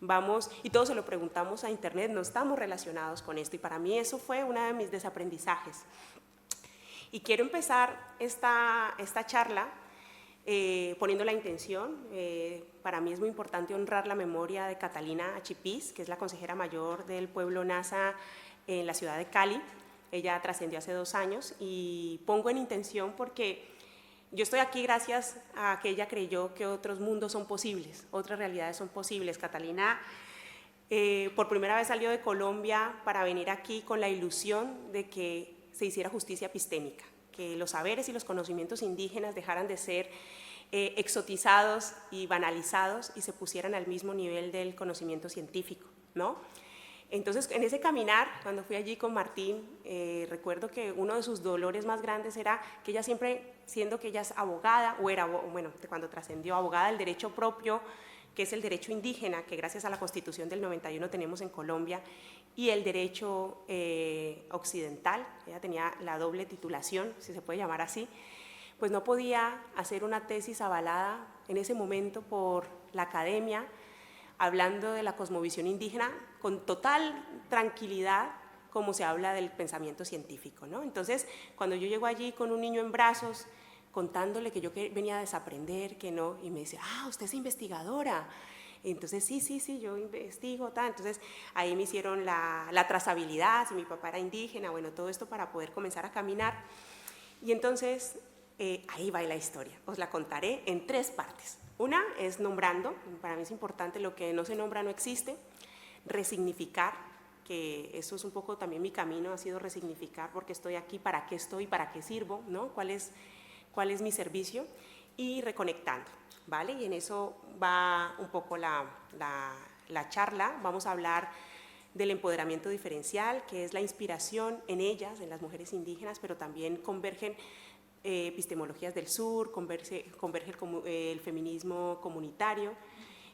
Speaker 3: Vamos, y todos se lo preguntamos a internet, no estamos relacionados con esto, y para mí eso fue uno de mis desaprendizajes. Y quiero empezar esta charla poniendo la intención. Para mí es muy importante honrar la memoria de Catalina Achipís, que es la consejera mayor del pueblo Nasa en la ciudad de Cali. Ella trascendió hace 2 años y pongo en intención porque yo estoy aquí gracias a que ella creyó que otros mundos son posibles, otras realidades son posibles. Catalina por primera vez salió de Colombia para venir aquí con la ilusión de que se hiciera justicia epistémica, que los saberes y los conocimientos indígenas dejaran de ser exotizados y banalizados y se pusieran al mismo nivel del conocimiento científico, ¿no? Entonces, en ese caminar, cuando fui allí con Martín, recuerdo que uno de sus dolores más grandes era que ella siempre, siendo que ella es abogada, o era, bueno, cuando trascendió, abogada del derecho propio, que es el derecho indígena, que gracias a la Constitución del 91 tenemos en Colombia, y el derecho occidental, ella tenía la doble titulación, si se puede llamar así, pues no podía hacer una tesis avalada en ese momento por la academia, hablando de la cosmovisión indígena con total tranquilidad, como se habla del pensamiento científico, ¿no? Entonces, cuando yo llego allí con un niño en brazos, contándole que yo venía a desaprender, que no, y me dice, usted es investigadora. Entonces, sí, yo investigo, tal. Entonces, ahí me hicieron la trazabilidad, si mi papá era indígena, bueno, todo esto para poder comenzar a caminar. Y entonces, ahí va la historia. Os la contaré en 3 partes. Una es nombrando, para mí es importante, lo que no se nombra no existe, resignificar, que eso es un poco también mi camino, ha sido resignificar porque estoy aquí, para qué estoy, para qué sirvo, ¿no? ¿Cuál es mi servicio? Y reconectando, ¿vale? Y en eso va un poco la charla. Vamos a hablar del empoderamiento diferencial, que es la inspiración en ellas, en las mujeres indígenas, pero también convergen epistemologías del sur, converge el feminismo comunitario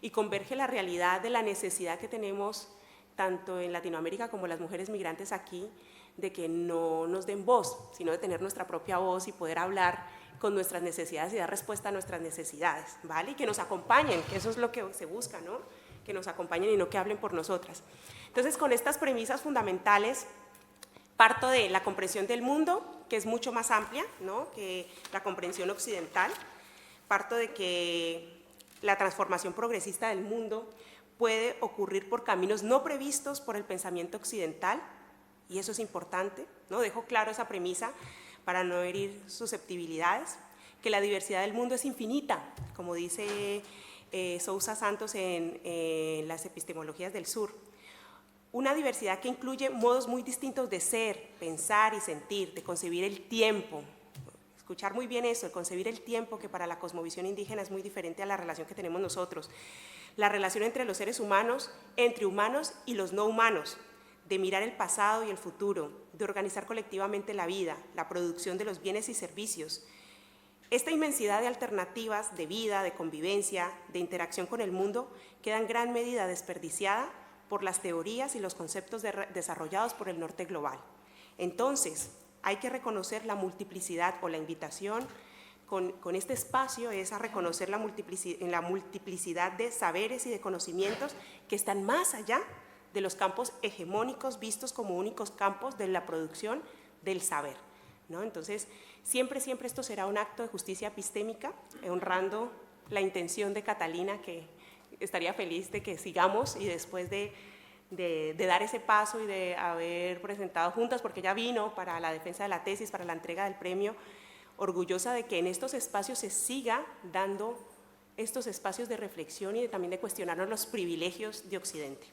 Speaker 3: y converge la realidad de la necesidad que tenemos tanto en Latinoamérica como las mujeres migrantes aquí, de que no nos den voz, sino de tener nuestra propia voz y poder hablar con nuestras necesidades y dar respuesta a nuestras necesidades, ¿vale? Y que nos acompañen, que eso es lo que se busca, ¿no? Que nos acompañen y no que hablen por nosotras. Entonces, con estas premisas fundamentales, parto de la comprensión del mundo, que es mucho más amplia, ¿no?, que la comprensión occidental. Parto de que la transformación progresista del mundo puede ocurrir por caminos no previstos por el pensamiento occidental, y eso es importante, ¿no? Dejo claro esa premisa para no herir susceptibilidades, que la diversidad del mundo es infinita, como dice Sousa Santos en las epistemologías del sur. Una diversidad que incluye modos muy distintos de ser, pensar y sentir, de concebir el tiempo. Escuchar muy bien eso, de concebir el tiempo, que para la cosmovisión indígena es muy diferente a la relación que tenemos nosotros. La relación entre los seres humanos, entre humanos y los no humanos, de mirar el pasado y el futuro, de organizar colectivamente la vida, la producción de los bienes y servicios. Esta inmensidad de alternativas de vida, de convivencia, de interacción con el mundo, queda en gran medida desperdiciada por las teorías y los conceptos desarrollados por el norte global. Entonces, hay que reconocer la multiplicidad, o la invitación con este espacio es a reconocer la multiplicidad de saberes y de conocimientos que están más allá de los campos hegemónicos vistos como únicos campos de la producción del saber, ¿no? Entonces, siempre esto será un acto de justicia epistémica, honrando la intención de Catalina, que estaría feliz de que sigamos y después de dar ese paso y de haber presentado juntas, porque ella vino para la defensa de la tesis, para la entrega del premio, orgullosa de que en estos espacios se siga dando estos espacios de reflexión y también de cuestionarnos los privilegios de Occidente.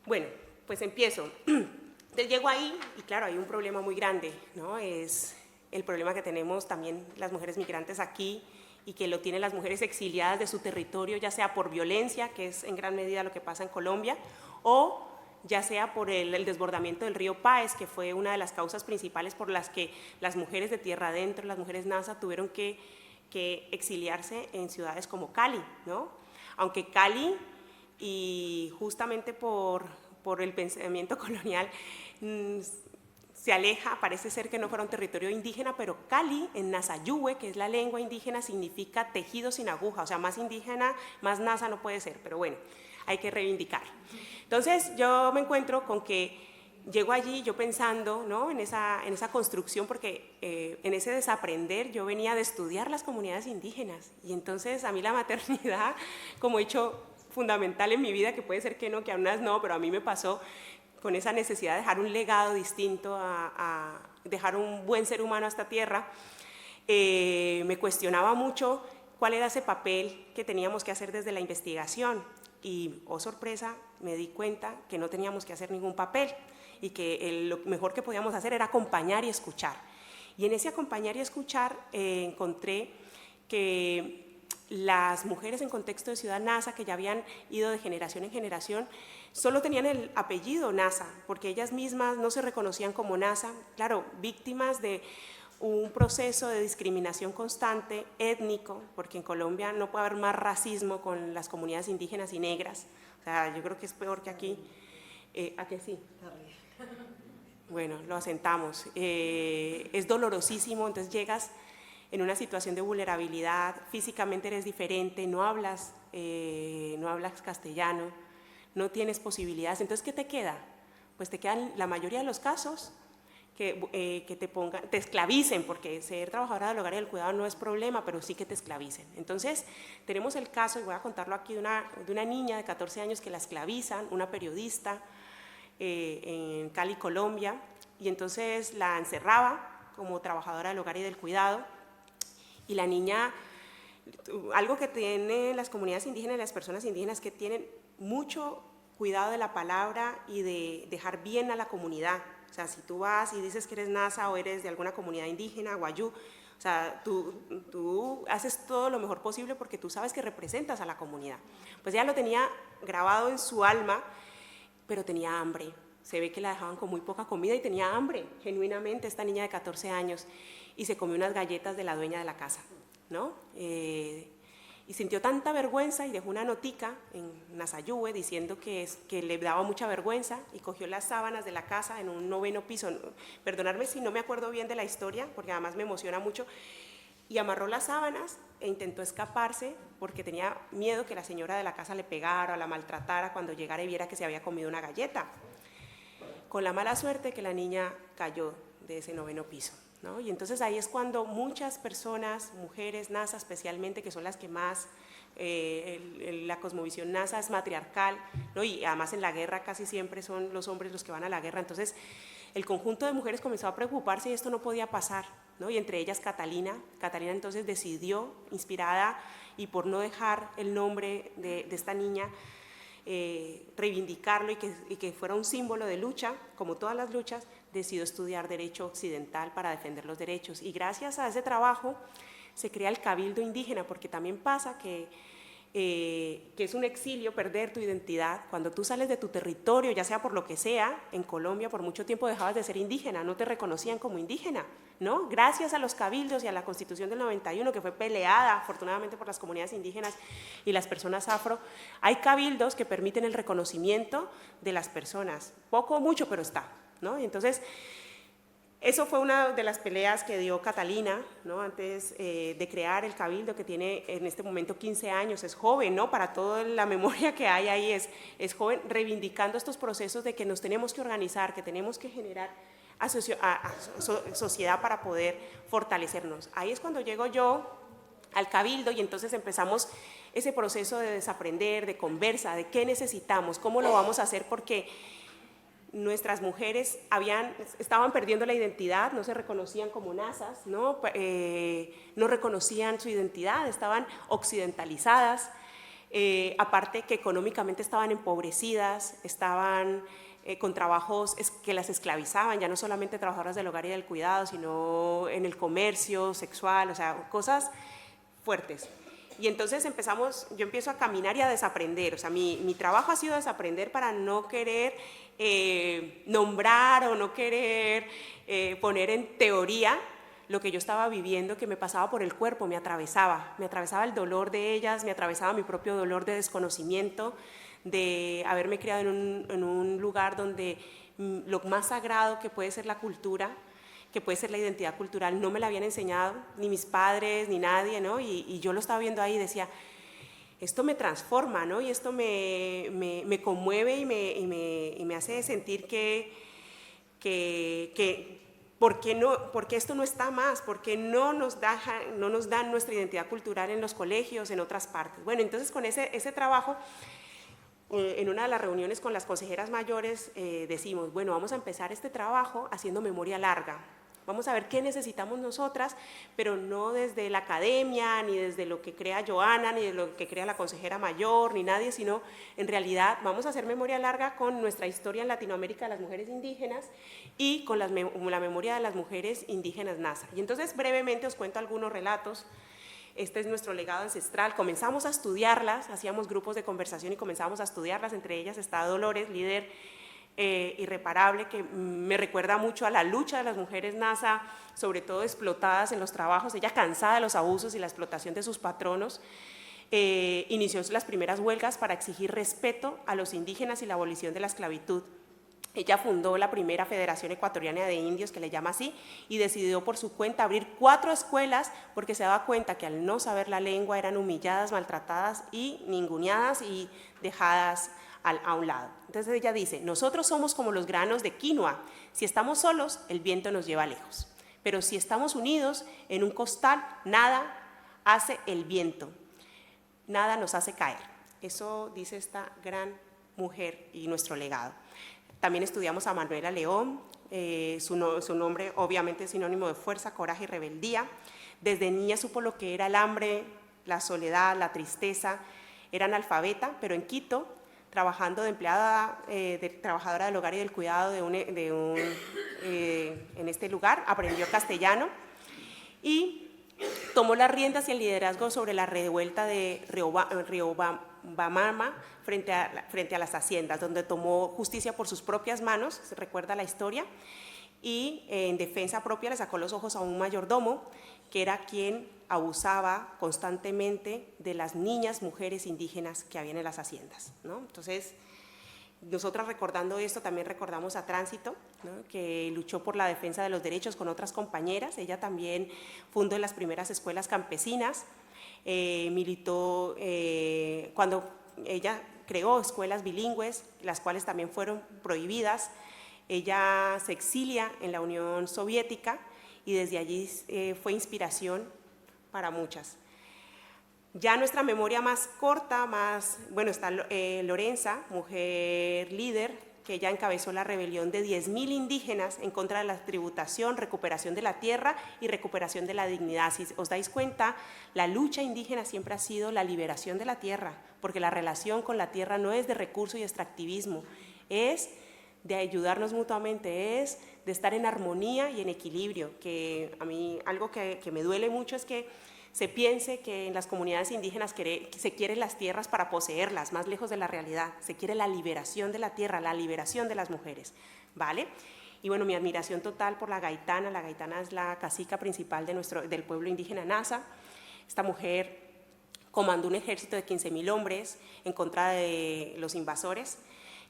Speaker 3: Bueno, pues empiezo. Entonces llego ahí y claro, hay un problema muy grande, ¿no? Es el problema que tenemos también las mujeres migrantes aquí y que lo tienen las mujeres exiliadas de su territorio, ya sea por violencia, que es en gran medida lo que pasa en Colombia, o ya sea por el desbordamiento del río Páez, que fue una de las causas principales por las que las mujeres de tierra adentro, las mujeres NASA, tuvieron que exiliarse en ciudades como Cali, ¿no? Aunque Cali, y justamente por el pensamiento colonial, se aleja, parece ser que no fuera un territorio indígena, pero Cali, en Nasayúe, que es la lengua indígena, significa tejido sin aguja, o sea, más indígena, más NASA no puede ser, pero bueno, hay que reivindicar. Entonces, yo me encuentro con que llego allí, yo pensando, ¿no?, en esa construcción, porque en ese desaprender yo venía de estudiar las comunidades indígenas, y entonces a mí la maternidad, como hecho fundamental en mi vida, que puede ser que no, que a unas no, pero a mí me pasó con esa necesidad de dejar un legado distinto, a dejar un buen ser humano a esta tierra, me cuestionaba mucho cuál era ese papel que teníamos que hacer desde la investigación, y, oh sorpresa, me di cuenta que no teníamos que hacer ningún papel, y que lo mejor que podíamos hacer era acompañar y escuchar. Y en ese acompañar y escuchar encontré que las mujeres en contexto de Ciudad NASA, que ya habían ido de generación en generación, solo tenían el apellido NASA, porque ellas mismas no se reconocían como NASA, claro, víctimas de un proceso de discriminación constante, étnico, porque en Colombia no puede haber más racismo con las comunidades indígenas y negras, o sea, yo creo que es peor que aquí. ¿A que sí? Bueno, lo asentamos. Es dolorosísimo, entonces llegas en una situación de vulnerabilidad, físicamente eres diferente, no hablas castellano, no tienes posibilidades. Entonces, ¿qué te queda? Pues te quedan, la mayoría de los casos, que te esclavicen, porque ser trabajadora del hogar y del cuidado no es problema, pero sí que te esclavicen. Entonces, tenemos el caso, y voy a contarlo aquí, de una niña de 14 años que la esclavizan, una periodista en Cali, Colombia, y entonces la encerraba como trabajadora del hogar y del cuidado, y la niña, algo que tienen las comunidades indígenas y las personas indígenas, que tienen mucho cuidado de la palabra y de dejar bien a la comunidad. O sea, si tú vas y dices que eres NASA o eres de alguna comunidad indígena, guayú, o sea, tú haces todo lo mejor posible porque tú sabes que representas a la comunidad. Pues ella lo tenía grabado en su alma, pero tenía hambre. Se ve que la dejaban con muy poca comida y tenía hambre, genuinamente, esta niña de 14 años, y se comió unas galletas de la dueña de la casa, ¿no? Y sintió tanta vergüenza y dejó una notica en Nasayúe diciendo que le daba mucha vergüenza, y cogió las sábanas de la casa en un 9º piso, perdonadme si no me acuerdo bien de la historia, porque además me emociona mucho, y amarró las sábanas e intentó escaparse porque tenía miedo que la señora de la casa le pegara o la maltratara cuando llegara y viera que se había comido una galleta, con la mala suerte que la niña cayó de ese 9º piso, ¿no? Y entonces ahí es cuando muchas personas, mujeres, NASA especialmente, que son las que más, la cosmovisión NASA es matriarcal, ¿no? Y además en la guerra casi siempre son los hombres los que van a la guerra, entonces el conjunto de mujeres comenzó a preocuparse y esto no podía pasar, ¿no? Y entre ellas Catalina entonces decidió, inspirada y por no dejar el nombre de esta niña, reivindicarlo y que fuera un símbolo de lucha, como todas las luchas, decidió estudiar Derecho Occidental para defender los derechos. Y gracias a ese trabajo se crea el Cabildo Indígena, porque también pasa que que es un exilio, perder tu identidad. Cuando tú sales de tu territorio, ya sea por lo que sea, en Colombia por mucho tiempo dejabas de ser indígena, no te reconocían como indígena, ¿no? Gracias a los cabildos y a la Constitución del 91, que fue peleada afortunadamente por las comunidades indígenas y las personas afro, hay cabildos que permiten el reconocimiento de las personas, poco o mucho, pero está, ¿no? Y entonces, eso fue una de las peleas que dio Catalina, ¿no? Antes de crear el Cabildo, que tiene en este momento 15 años, es joven, ¿no? Para toda la memoria que hay ahí, es joven, reivindicando estos procesos de que nos tenemos que organizar, que tenemos que generar sociedad para poder fortalecernos. Ahí es cuando llego yo al Cabildo y entonces empezamos ese proceso de desaprender, de conversa, de qué necesitamos, cómo lo vamos a hacer, porque nuestras mujeres estaban perdiendo la identidad, no se reconocían como nazas, ¿no? No reconocían su identidad, estaban occidentalizadas, aparte que económicamente estaban empobrecidas, estaban con trabajos que las esclavizaban, ya no solamente trabajadoras del hogar y del cuidado, sino en el comercio sexual, o sea, cosas fuertes. Y entonces yo empiezo a caminar y a desaprender, o sea, mi trabajo ha sido desaprender para no querer nombrar o no querer poner en teoría lo que yo estaba viviendo, que me pasaba por el cuerpo, me atravesaba el dolor de ellas, me atravesaba mi propio dolor de desconocimiento, de haberme criado en un lugar donde lo más sagrado que puede ser la cultura, que puede ser la identidad cultural, no me la habían enseñado, ni mis padres, ni nadie, ¿no? Y yo lo estaba viendo ahí y decía, esto me transforma, ¿no? Y esto me conmueve y me hace sentir ¿por qué esto no está más? ¿Por qué no nos dan nuestra identidad cultural en los colegios, en otras partes? Bueno, entonces con ese trabajo, en una de las reuniones con las consejeras mayores decimos, bueno, vamos a empezar este trabajo haciendo memoria larga. Vamos a ver qué necesitamos nosotras, pero no desde la academia, ni desde lo que crea Joana, ni de lo que crea la consejera mayor, ni nadie, sino en realidad vamos a hacer memoria larga con nuestra historia en Latinoamérica de las mujeres indígenas y con la memoria de las mujeres indígenas NASA. Y entonces brevemente os cuento algunos relatos. Este es nuestro legado ancestral. Comenzamos a estudiarlas, hacíamos grupos de conversación y comenzamos a estudiarlas. Entre ellas está Dolores, líder irreparable, que me recuerda mucho a la lucha de las mujeres NASA, sobre todo explotadas en los trabajos. Ella, cansada de los abusos y la explotación de sus patronos, inició las primeras huelgas para exigir respeto a los indígenas y la abolición de la esclavitud. Ella fundó la primera Federación Ecuatoriana de Indios, que le llama así, y decidió por su cuenta abrir 4 escuelas porque se daba cuenta que al no saber la lengua eran humilladas, maltratadas y ninguneadas y dejadas a un lado. Entonces ella dice, nosotros somos como los granos de quinoa, si estamos solos el viento nos lleva lejos, pero si estamos unidos en un costal, nada hace el viento, nada nos hace caer. Eso dice esta gran mujer y nuestro legado. También estudiamos a Manuela León, su nombre obviamente es sinónimo de fuerza, coraje y rebeldía. Desde niña supo lo que era el hambre, la soledad, la tristeza. Era analfabeta, pero en Quito, trabajando de empleada, de trabajadora del hogar y del cuidado en este lugar, aprendió castellano y tomó las riendas y el liderazgo sobre la revuelta de Riobamama frente a las haciendas, donde tomó justicia por sus propias manos, se recuerda la historia, y en defensa propia le sacó los ojos a un mayordomo, que era quien abusaba constantemente de las niñas, mujeres indígenas que habían en las haciendas, ¿no? Entonces, nosotras recordando esto también recordamos a Tránsito, ¿no? Que luchó por la defensa de los derechos con otras compañeras. Ella también fundó las primeras escuelas campesinas, militó cuando ella creó escuelas bilingües, las cuales también fueron prohibidas. Ella se exilia en la Unión Soviética y desde allí fue inspiración para muchas. Ya nuestra memoria más corta, bueno, está Lorenza, mujer líder, que ella encabezó la rebelión de 10.000 indígenas en contra de la tributación, recuperación de la tierra y recuperación de la dignidad. Si os dais cuenta, la lucha indígena siempre ha sido la liberación de la tierra, porque la relación con la tierra no es de recurso y extractivismo, es de ayudarnos mutuamente, es de estar en armonía y en equilibrio, que a mí algo que me duele mucho es que se piense que en las comunidades indígenas se quieren las tierras para poseerlas, más lejos de la realidad. Se quiere la liberación de la tierra, la liberación de las mujeres, ¿vale? Y bueno, mi admiración total por la gaitana. La gaitana es la cacica principal del pueblo indígena Nasa. Esta mujer comandó un ejército de 15.000 hombres en contra de los invasores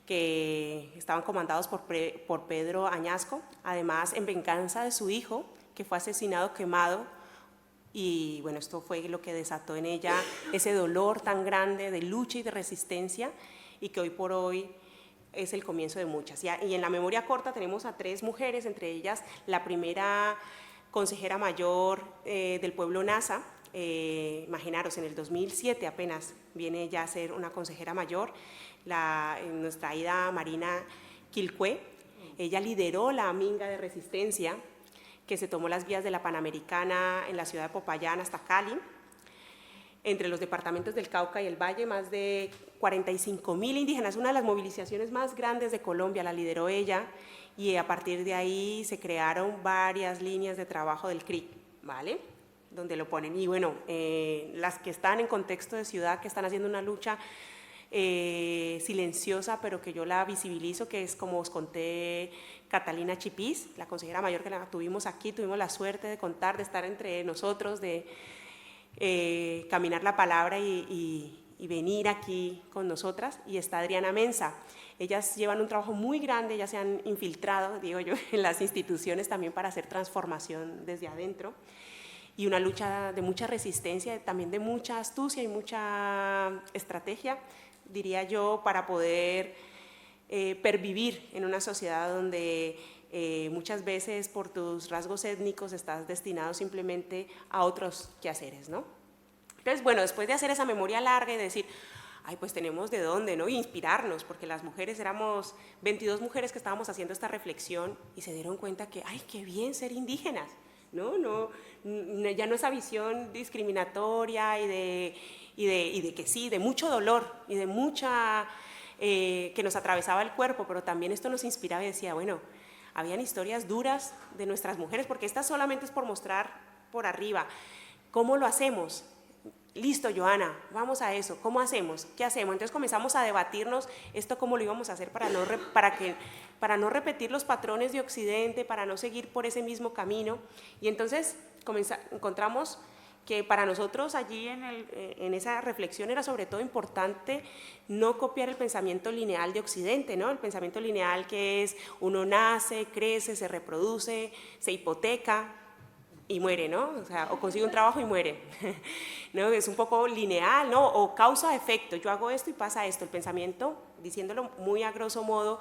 Speaker 3: que estaban comandados por Pedro Añasco, además en venganza de su hijo, que fue asesinado, quemado, y bueno, esto fue lo que desató en ella ese dolor tan grande de lucha y de resistencia, y que hoy por hoy es el comienzo de muchas. Y en la memoria corta tenemos a 3 mujeres, entre ellas la primera consejera mayor del pueblo Nasa. Imaginaros, en el 2007 apenas viene ya a ser una consejera mayor, nuestra Aida Marina Quilcue. Ella lideró la minga de resistencia que se tomó las vías de la Panamericana en la ciudad de Popayán hasta Cali, entre los departamentos del Cauca y el Valle. Más de 45.000 indígenas, una de las movilizaciones más grandes de Colombia, la lideró ella, y a partir de ahí se crearon varias líneas de trabajo del CRIC, ¿vale?, donde lo ponen. Y bueno, las que están en contexto de ciudad, que están haciendo una lucha silenciosa, pero que yo la visibilizo, que es, como os conté, Catalina Chipís, la consejera mayor que la tuvimos aquí, tuvimos la suerte de contar, de estar entre nosotros, de caminar la palabra y venir aquí con nosotras. Y está Adriana Mensa. Ellas llevan un trabajo muy grande, ellas se han infiltrado, digo yo, en las instituciones también para hacer transformación desde adentro, y una lucha de mucha resistencia, también de mucha astucia y mucha estrategia, diría yo, para poder pervivir en una sociedad donde muchas veces por tus rasgos étnicos estás destinado simplemente a otros quehaceres, ¿no? Entonces, bueno, después de hacer esa memoria larga y decir, ay, pues tenemos de dónde, ¿no?, y inspirarnos, porque las mujeres éramos 22 mujeres que estábamos haciendo esta reflexión y se dieron cuenta que, ay, qué bien ser indígenas, ¿no? Ya no esa visión discriminatoria y de que sí, de mucho dolor y de mucha, que nos atravesaba el cuerpo, pero también esto nos inspiraba y decía, bueno, habían historias duras de nuestras mujeres, porque esta solamente es por mostrar por arriba. ¿Cómo lo hacemos? Listo, Joana, vamos a eso. ¿Cómo hacemos? ¿Qué hacemos? Entonces comenzamos a debatirnos esto, cómo lo íbamos a hacer para no repetir los patrones de Occidente, para no seguir por ese mismo camino. Y entonces encontramos que para nosotros allí en esa reflexión era sobre todo importante no copiar el pensamiento lineal de Occidente, ¿no? El pensamiento lineal que es uno nace, crece, se reproduce, se hipoteca y muere, ¿no? O sea, o consigue un trabajo y muere, ¿no? Es un poco lineal, ¿no? O causa-efecto, yo hago esto y pasa esto. El pensamiento, diciéndolo muy a grosso modo,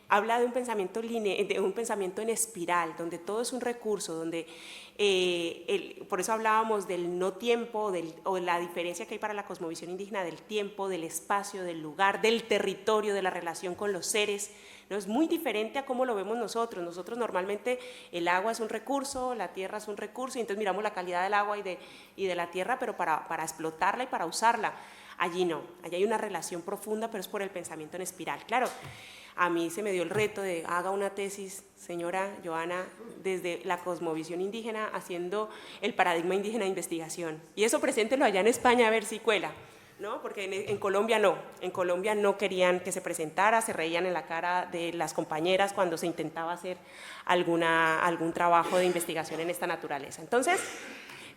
Speaker 3: habla de un pensamiento en espiral, donde todo es un recurso, donde por eso hablábamos del no tiempo, o la diferencia que hay para la cosmovisión indígena del tiempo, del espacio, del lugar, del territorio, de la relación con los seres, ¿no? Es muy diferente a cómo lo vemos nosotros. Nosotros normalmente el agua es un recurso, la tierra es un recurso, y entonces miramos la calidad del agua y de la tierra, pero para explotarla y para usarla. Allí no, allí hay una relación profunda, pero es por el pensamiento en espiral. Claro, a mí se me dio el reto de haga una tesis, señora Joana, desde la cosmovisión indígena, haciendo el paradigma indígena de investigación. Y eso preséntelo allá en España a ver si cuela, ¿no? Porque en Colombia no querían que se presentara, se reían en la cara de las compañeras cuando se intentaba hacer algún trabajo de investigación en esta naturaleza. Entonces,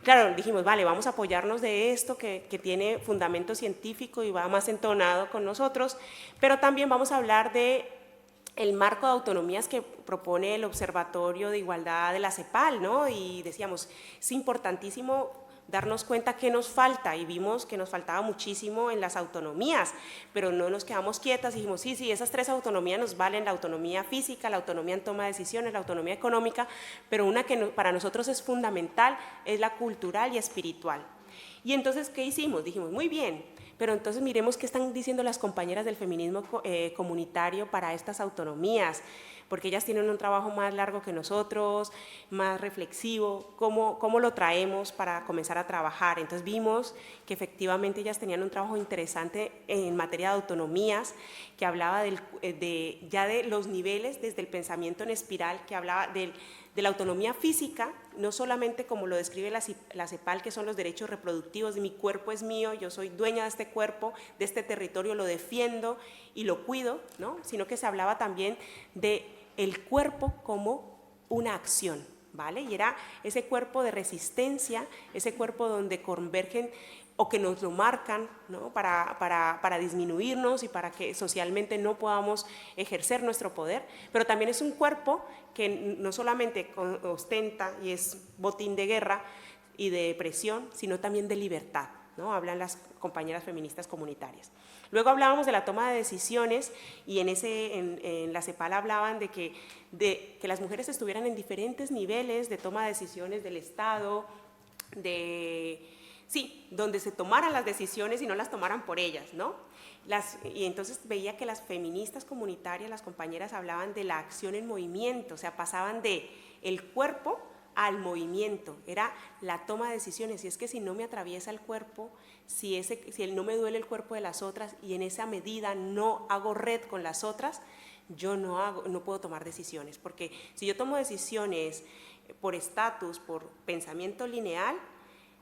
Speaker 3: claro, dijimos, vale, vamos a apoyarnos de esto que tiene fundamento científico y va más entonado con nosotros, pero también vamos a hablar de el marco de autonomías que propone el Observatorio de Igualdad de la CEPAL, ¿no? Y decíamos, es importantísimo darnos cuenta que nos falta, y vimos que nos faltaba muchísimo en las autonomías, pero no nos quedamos quietas y dijimos, sí, esas 3 autonomías nos valen, la autonomía física, la autonomía en toma de decisiones, la autonomía económica, pero una que para nosotros es fundamental es la cultural y espiritual. Y entonces, ¿qué hicimos? Dijimos, muy bien, pero entonces miremos qué están diciendo las compañeras del feminismo comunitario para estas autonomías. porque ellas tienen un trabajo más largo que nosotros, más reflexivo, cómo lo traemos para comenzar a trabajar. Entonces vimos que efectivamente ellas tenían un trabajo interesante en materia de autonomías, que hablaba ya de los niveles desde el pensamiento en espiral, que hablaba de la autonomía física, no solamente como lo describe la CEPAL, que son los derechos reproductivos, de mi cuerpo es mío, yo soy dueña de este cuerpo, de este territorio, lo defiendo y lo cuido, ¿no? Sino que se hablaba también de el cuerpo como una acción, ¿vale? Y era ese cuerpo de resistencia, ese cuerpo donde convergen o que nos lo marcan, ¿no? para disminuirnos y para que socialmente no podamos ejercer nuestro poder, pero también es un cuerpo que no solamente ostenta y es botín de guerra y de presión, sino también de libertad, ¿no? Hablan las compañeras feministas comunitarias. Luego hablábamos de la toma de decisiones y en la CEPAL hablaban de que las mujeres estuvieran en diferentes niveles de toma de decisiones del Estado, donde se tomaran las decisiones y no las tomaran por ellas, ¿no? Y entonces veía que las feministas comunitarias, las compañeras, hablaban de la acción en movimiento, o sea, pasaban de el cuerpo al movimiento, era la toma de decisiones. Y es que si no me atraviesa el cuerpo, si no me duele el cuerpo de las otras y en esa medida no hago red con las otras, yo no puedo tomar decisiones, porque si yo tomo decisiones por estatus, por pensamiento lineal,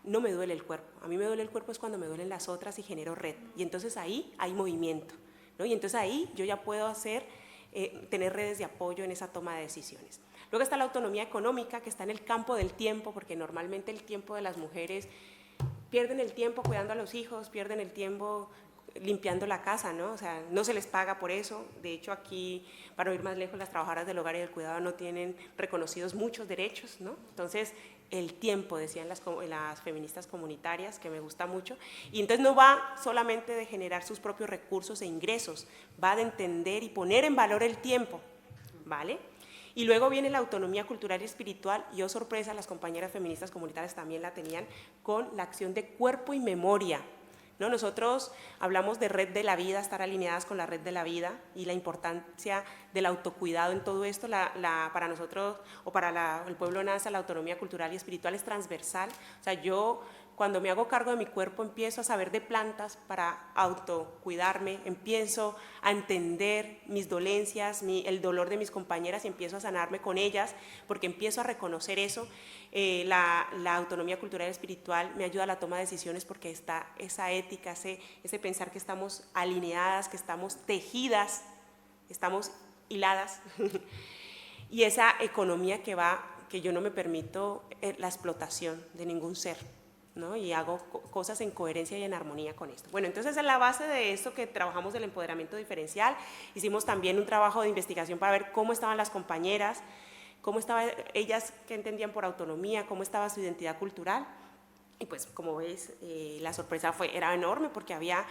Speaker 3: no me duele el cuerpo. A mí me duele el cuerpo es cuando me duelen las otras y genero red. Y entonces ahí hay movimiento, ¿no? Y entonces ahí yo ya puedo tener redes de apoyo en esa toma de decisiones. Luego está la autonomía económica, que está en el campo del tiempo, porque normalmente el tiempo de las mujeres pierden el tiempo cuidando a los hijos, pierden el tiempo limpiando la casa, ¿no? O sea, no se les paga por eso. De hecho, aquí, para no ir más lejos, las trabajadoras del hogar y del cuidado no tienen reconocidos muchos derechos, ¿no? Entonces, el tiempo, decían las feministas comunitarias, que me gusta mucho, y entonces no va solamente de generar sus propios recursos e ingresos, va de entender y poner en valor el tiempo, ¿vale? Y luego viene la autonomía cultural y espiritual, y oh sorpresa, las compañeras feministas comunitarias también la tenían, con la acción de cuerpo y memoria, ¿no? Nosotros hablamos de red de la vida, estar alineadas con la red de la vida y la importancia del autocuidado en todo esto. Para nosotros o para el pueblo NASA, la autonomía cultural y espiritual es transversal. O sea, yo cuando me hago cargo de mi cuerpo empiezo a saber de plantas para autocuidarme, empiezo a entender mis dolencias, el dolor de mis compañeras y empiezo a sanarme con ellas porque empiezo a reconocer eso. La autonomía cultural y espiritual me ayuda a la toma de decisiones porque está esa ética, ese pensar que estamos alineadas, que estamos tejidas, estamos hiladas y esa economía que yo no me permito la explotación de ningún ser, ¿no? Y hago cosas en coherencia y en armonía con esto. Bueno, entonces en la base de esto que trabajamos del empoderamiento diferencial, hicimos también un trabajo de investigación para ver cómo estaban las compañeras, cómo estaban ellas, qué entendían por autonomía, cómo estaba su identidad cultural. Y pues como ves, la sorpresa era enorme porque habían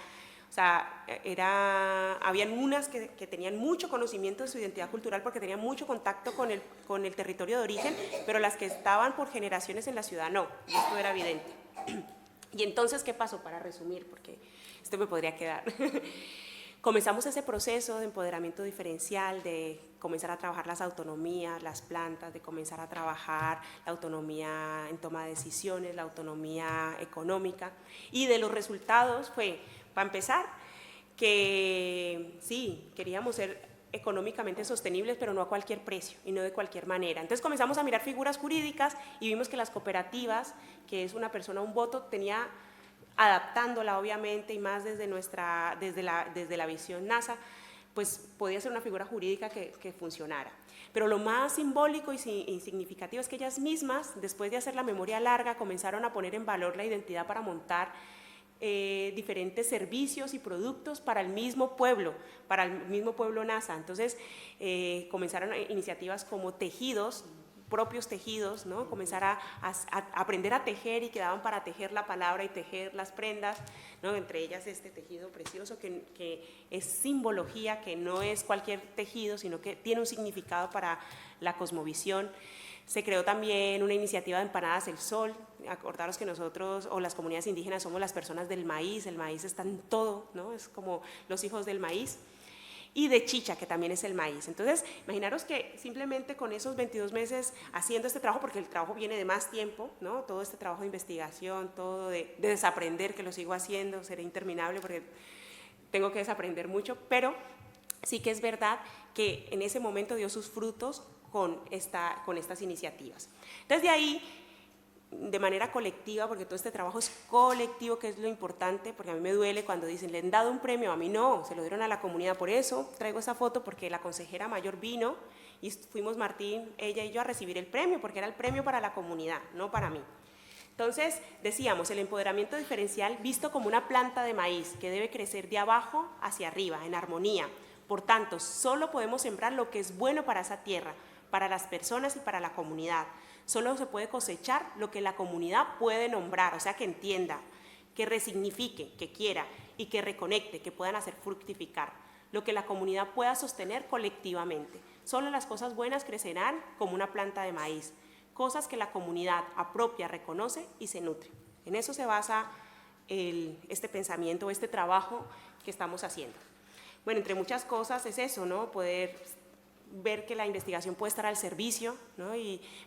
Speaker 3: unas que tenían mucho conocimiento de su identidad cultural porque tenían mucho contacto con el territorio de origen, pero las que estaban por generaciones en la ciudad no, y esto era evidente. Y entonces, ¿qué pasó? Para resumir, porque esto me podría quedar. Comenzamos ese proceso de empoderamiento diferencial, de comenzar a trabajar las autonomías, las plantas, de comenzar a trabajar la autonomía en toma de decisiones, la autonomía económica, y de los resultados fue, para empezar, que sí, queríamos ser económicamente sostenibles, pero no a cualquier precio y no de cualquier manera. Entonces comenzamos a mirar figuras jurídicas y vimos que las cooperativas, que es una persona, un voto, tenía, adaptándola obviamente y más desde la visión NASA, pues podía ser una figura jurídica que funcionara. Pero lo más simbólico y significativo es que ellas mismas, después de hacer la memoria larga, comenzaron a poner en valor la identidad para montar diferentes servicios y productos para el mismo pueblo NASA. Entonces comenzaron iniciativas como tejidos, propios tejidos, ¿no? Comenzar a aprender a tejer y quedaban para tejer la palabra y tejer las prendas, ¿no? Entre ellas este tejido precioso que es simbología, que no es cualquier tejido, sino que tiene un significado para la cosmovisión. Se creó también una iniciativa de Empanadas El Sol. Acordaros que nosotros o las comunidades indígenas somos las personas del maíz, el maíz está en todo, ¿no? Es como los hijos del maíz. y de chicha, que también es el maíz. Entonces, imaginaros que simplemente con esos 22 meses haciendo este trabajo, porque el trabajo viene de más tiempo, ¿no? Todo este trabajo de investigación, todo de desaprender, que lo sigo haciendo, será interminable porque tengo que desaprender mucho, pero sí que es verdad que en ese momento dio sus frutos con estas iniciativas. Entonces, de ahí, de manera colectiva, porque todo este trabajo es colectivo, que es lo importante, porque a mí me duele cuando dicen, le han dado un premio, a mí no, se lo dieron a la comunidad. Por eso traigo esa foto, porque la consejera mayor vino y fuimos Martín, ella y yo a recibir el premio, porque era el premio para la comunidad, no para mí. Entonces, decíamos, el empoderamiento diferencial visto como una planta de maíz que debe crecer de abajo hacia arriba, en armonía. Por tanto, solo podemos sembrar lo que es bueno para esa tierra, para las personas y para la comunidad. Solo se puede cosechar lo que la comunidad puede nombrar, o sea, que entienda, que resignifique, que quiera y que reconecte, que puedan hacer fructificar, lo que la comunidad pueda sostener colectivamente. Solo las cosas buenas crecerán como una planta de maíz, cosas que la comunidad apropia, reconoce y se nutre. En eso se basa este pensamiento, este trabajo que estamos haciendo. Bueno, entre muchas cosas es eso, ¿no? Poder ver que la investigación puede estar al servicio, ¿no?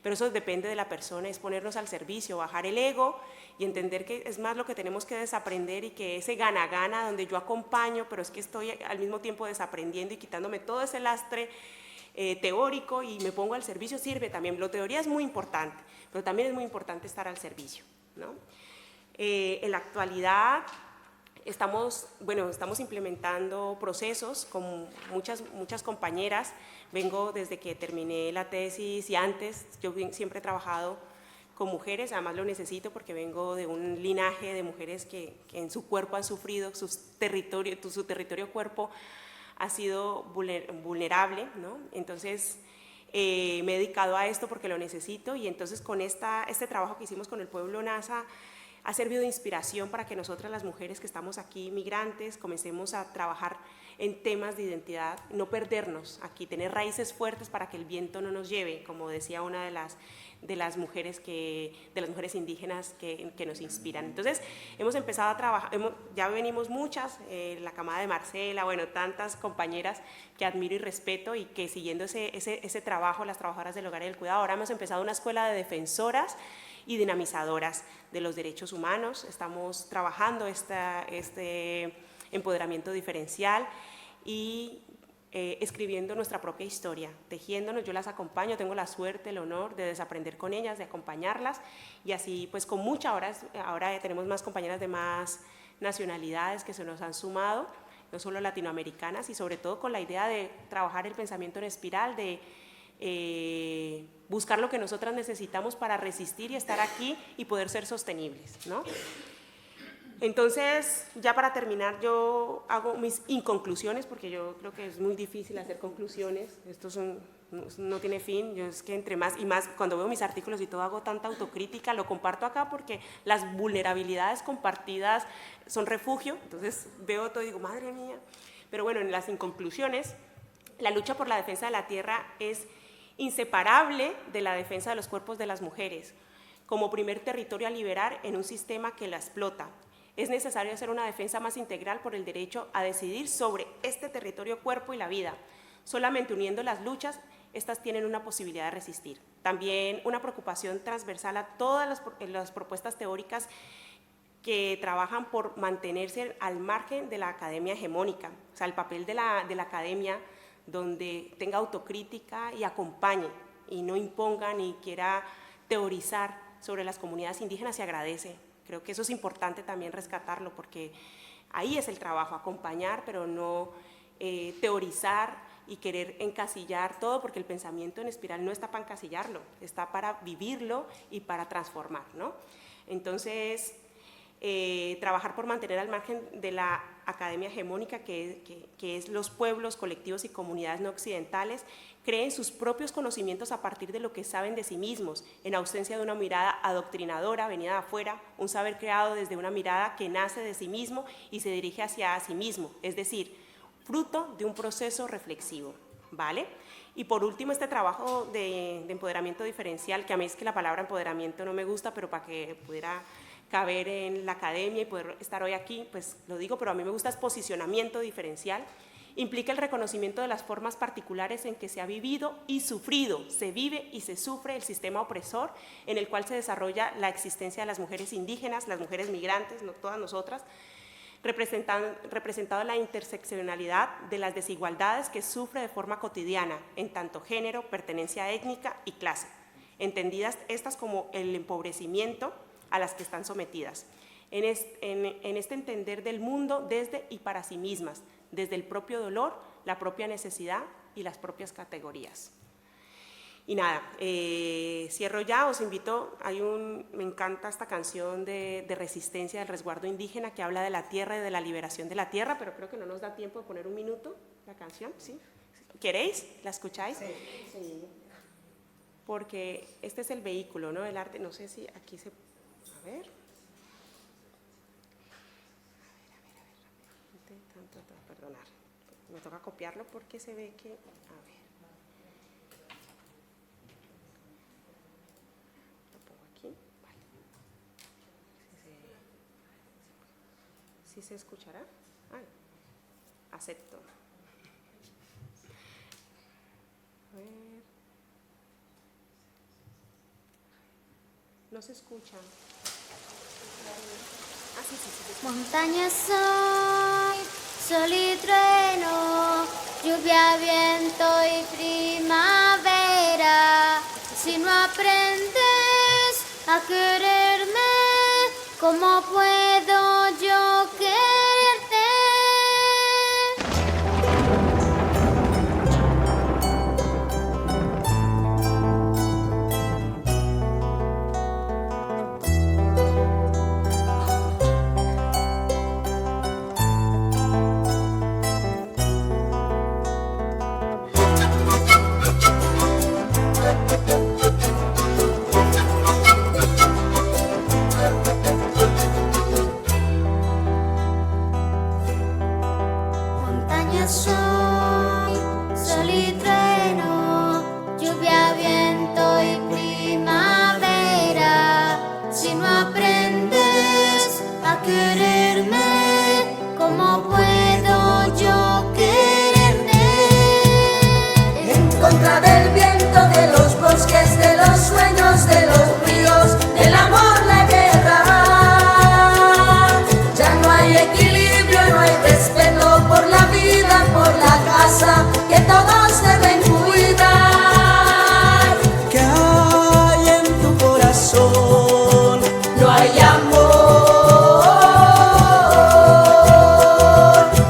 Speaker 3: Pero eso depende de la persona, es ponernos al servicio, bajar el ego y entender que es más lo que tenemos que desaprender y que ese gana-gana donde yo acompaño, pero es que estoy al mismo tiempo desaprendiendo y quitándome todo ese lastre teórico y me pongo al servicio, sirve también. La teoría es muy importante, pero también es muy importante estar al servicio, ¿no? En la actualidad estamos implementando procesos con muchas compañeras. Vengo desde que terminé la tesis y antes, yo siempre he trabajado con mujeres, además lo necesito porque vengo de un linaje de mujeres que en su cuerpo han sufrido, su territorio cuerpo ha sido vulnerable, ¿no? Entonces, me he dedicado a esto porque lo necesito y entonces con este trabajo que hicimos con el pueblo Nasa ha servido de inspiración para que nosotras las mujeres que estamos aquí, migrantes, comencemos a trabajar en temas de identidad, no perdernos aquí, tener raíces fuertes para que el viento no nos lleve, como decía una de las mujeres indígenas que nos inspiran. Entonces, hemos empezado a trabajar, ya venimos muchas, la camada de Marcela, bueno, tantas compañeras que admiro y respeto y que siguiendo ese trabajo, las trabajadoras del hogar y del cuidado, ahora hemos empezado una escuela de defensoras y dinamizadoras de los derechos humanos. Estamos trabajando este empoderamiento diferencial y escribiendo nuestra propia historia, tejiéndonos. Yo las acompaño, tengo la suerte, el honor de desaprender con ellas, de acompañarlas y así pues con ahora tenemos más compañeras de más nacionalidades que se nos han sumado, no solo latinoamericanas y sobre todo con la idea de trabajar el pensamiento en espiral, de buscar lo que nosotras necesitamos para resistir y estar aquí y poder ser sostenibles, ¿no? Entonces, ya para terminar, yo hago mis inconclusiones, porque yo creo que es muy difícil hacer conclusiones, no tiene fin, yo es que entre más y más, cuando veo mis artículos y todo, hago tanta autocrítica, lo comparto acá porque las vulnerabilidades compartidas son refugio, entonces veo todo y digo, madre mía, pero bueno, en las inconclusiones, la lucha por la defensa de la tierra es inseparable de la defensa de los cuerpos de las mujeres, como primer territorio a liberar en un sistema que la explota. Es necesario hacer una defensa más integral por el derecho a decidir sobre este territorio, cuerpo y la vida. Solamente uniendo las luchas, estas tienen una posibilidad de resistir. También una preocupación transversal a todas las propuestas teóricas que trabajan por mantenerse al margen de la academia hegemónica, o sea, el papel de la academia donde tenga autocrítica y acompañe y no imponga ni quiera teorizar sobre las comunidades indígenas, se agradece. Creo que eso es importante también rescatarlo porque ahí es el trabajo, acompañar, pero no teorizar y querer encasillar todo, porque el pensamiento en espiral no está para encasillarlo, está para vivirlo y para transformar, ¿no? Entonces, trabajar por mantener al margen de la academia hegemónica, que es los pueblos, colectivos y comunidades no occidentales, creen sus propios conocimientos a partir de lo que saben de sí mismos, en ausencia de una mirada adoctrinadora, venida de afuera, un saber creado desde una mirada que nace de sí mismo y se dirige hacia sí mismo, es decir, fruto de un proceso reflexivo, ¿vale? Y por último, este trabajo de empoderamiento diferencial, que a mí es que la palabra empoderamiento no me gusta, pero para que pudiera caber en la academia y poder estar hoy aquí, pues lo digo, pero a mí me gusta es posicionamiento diferencial, implica el reconocimiento de las formas particulares en que se ha vivido y sufrido, se vive y se sufre el sistema opresor en el cual se desarrolla la existencia de las mujeres indígenas, las mujeres migrantes, no todas nosotras, representado la interseccionalidad de las desigualdades que sufre de forma cotidiana, en tanto género, pertenencia étnica y clase, entendidas estas como el empobrecimiento a las que están sometidas. En este entender del mundo desde y para sí mismas, desde el propio dolor, la propia necesidad y las propias categorías. Y nada, cierro ya, os invito, me encanta esta canción de resistencia del resguardo indígena que habla de la tierra y de la liberación de la tierra, pero creo que no nos da tiempo de poner un minuto la canción, ¿sí? ¿Queréis? ¿La escucháis? Sí. Sí. Porque este es el vehículo, ¿no? El arte, no sé si aquí se... A ver... Perdonar, me toca copiarlo porque se ve que, a ver, lo pongo aquí, vale, ¿sí se escuchará? Ay, acepto. A ver, no se escucha. Ah, sí.
Speaker 4: Montaña soy, sol y trueno, lluvia, viento y primavera. Si no aprendes a quererme, ¿cómo puedo yo quererte? Soy, sol y trueno, lluvia, viento y primavera. Si no aprendes a quererme, ¿cómo puedo yo quererte?
Speaker 5: En contra del viento, de los bosques, de los sueños, de los ríos, del amor, la guerra. Ya no hay equilibrio, no hay respeto por la vida, por la casa que todos deben cuidar.
Speaker 6: ¿Qué hay en tu corazón?
Speaker 5: No hay amor,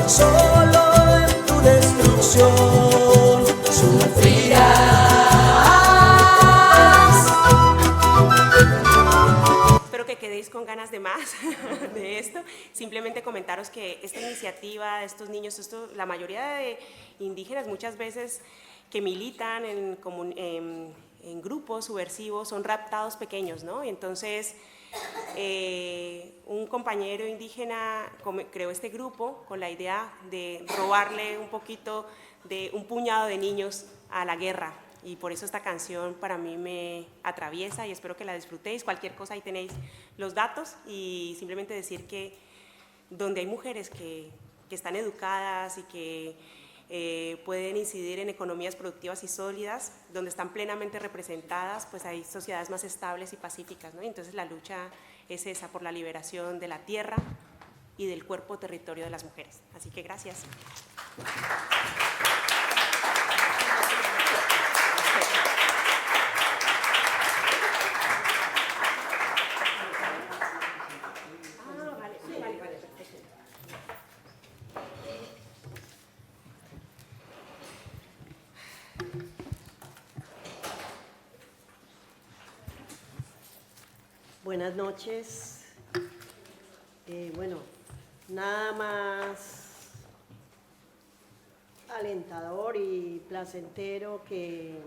Speaker 6: solo en tu destrucción
Speaker 5: sufrirás.
Speaker 3: Espero que quedéis con ganas de más de esto. Simplemente comentaros que esta iniciativa de estos niños, la mayoría de indígenas muchas veces que militan en grupos subversivos son raptados pequeños, ¿no? Y entonces un compañero indígena creó este grupo con la idea de robarle un poquito de un puñado de niños a la guerra. Y por eso esta canción para mí me atraviesa y espero que la disfrutéis. Cualquier cosa, ahí tenéis los datos y simplemente decir que donde hay mujeres que están educadas y que pueden incidir en economías productivas y sólidas, donde están plenamente representadas, pues hay sociedades más estables y pacíficas, ¿no? Y entonces la lucha es esa, por la liberación de la tierra y del cuerpo territorio de las mujeres. Así que gracias.
Speaker 7: Buenas noches. Bueno, nada más alentador y placentero que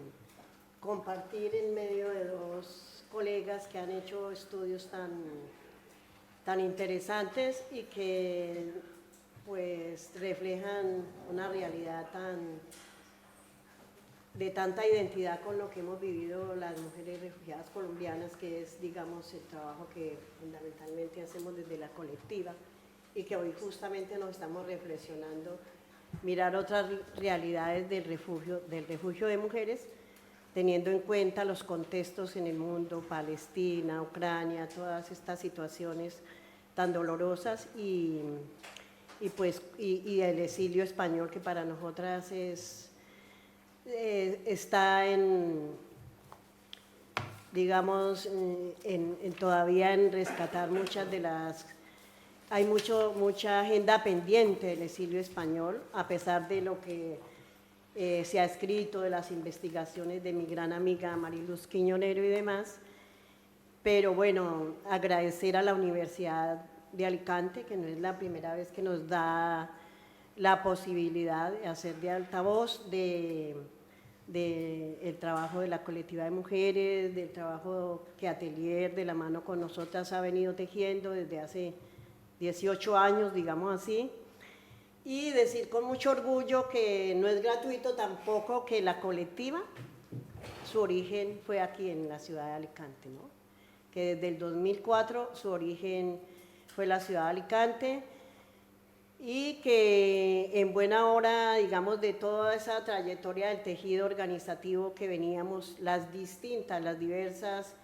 Speaker 7: compartir en medio de dos colegas que han hecho estudios tan interesantes y que pues reflejan una realidad de tanta identidad con lo que hemos vivido las mujeres refugiadas colombianas, que es, digamos, el trabajo que fundamentalmente hacemos desde la colectiva y que hoy justamente nos estamos reflexionando mirar otras realidades del refugio de mujeres, teniendo en cuenta los contextos en el mundo, Palestina, Ucrania, todas estas situaciones tan dolorosas y el exilio español, que para nosotras está digamos, todavía en rescatar muchas de las... Hay mucha agenda pendiente del exilio español, a pesar de lo que se ha escrito, de las investigaciones de mi gran amiga Mariluz Quiñonero y demás. Pero bueno, agradecer a la Universidad de Alicante, que no es la primera vez que nos da la posibilidad de hacer de altavoz del trabajo de la colectiva de mujeres, del trabajo que Atelier de la mano con nosotras ha venido tejiendo desde hace 18 años, digamos así, y decir con mucho orgullo que no es gratuito tampoco que la colectiva, su origen fue aquí en la ciudad de Alicante, ¿no? Que desde el 2004 su origen fue la ciudad de Alicante, y que en buena hora, digamos, de toda esa trayectoria del tejido organizativo que veníamos, las diversas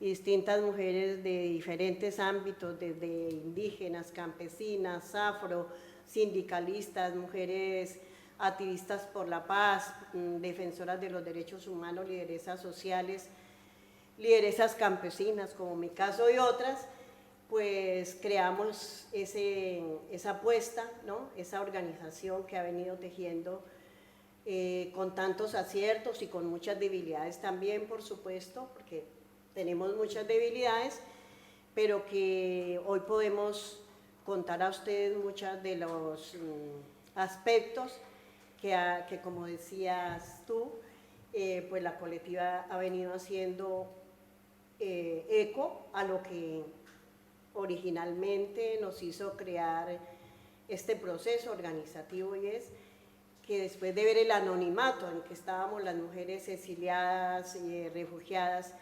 Speaker 7: y distintas mujeres de diferentes ámbitos, desde indígenas, campesinas, afro, sindicalistas, mujeres activistas por la paz, defensoras de los derechos humanos, lideresas sociales, lideresas campesinas, como mi caso y otras, pues creamos esa apuesta, ¿no? Esa organización que ha venido tejiendo con tantos aciertos y con muchas debilidades también, por supuesto, porque tenemos muchas debilidades, pero que hoy podemos contar a ustedes muchos de los aspectos que, como decías tú, pues la colectiva ha venido haciendo eco a lo que originalmente nos hizo crear este proceso organizativo, y es que después de ver el anonimato en que estábamos las mujeres exiliadas y refugiadas,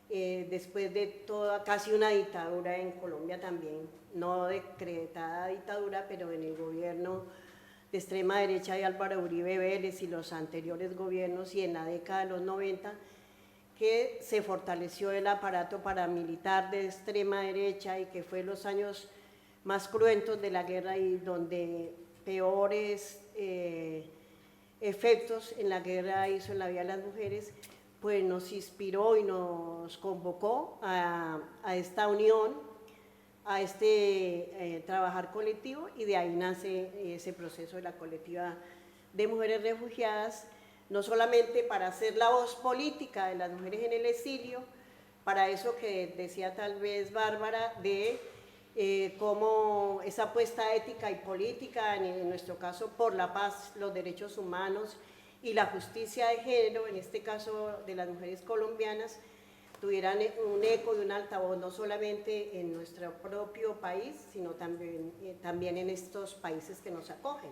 Speaker 7: después de toda casi una dictadura en Colombia también, no decretada dictadura, pero en el gobierno de extrema derecha de Álvaro Uribe Vélez y los anteriores gobiernos, y en la década de los 90, que se fortaleció el aparato paramilitar de extrema derecha, y que fue los años más cruentos de la guerra y donde peores efectos en la guerra hizo en la vida de las mujeres, pues nos inspiró y nos convocó a esta unión, a este trabajar colectivo, y de ahí nace ese proceso de la colectiva de mujeres refugiadas, no solamente para hacer la voz política de las mujeres en el exilio, para eso que decía tal vez Bárbara, de cómo esa apuesta ética y política, en nuestro caso por la paz, los derechos humanos y la justicia de género, en este caso de las mujeres colombianas, tuvieran un eco y un altavoz no solamente en nuestro propio país, sino también en estos países que nos acogen.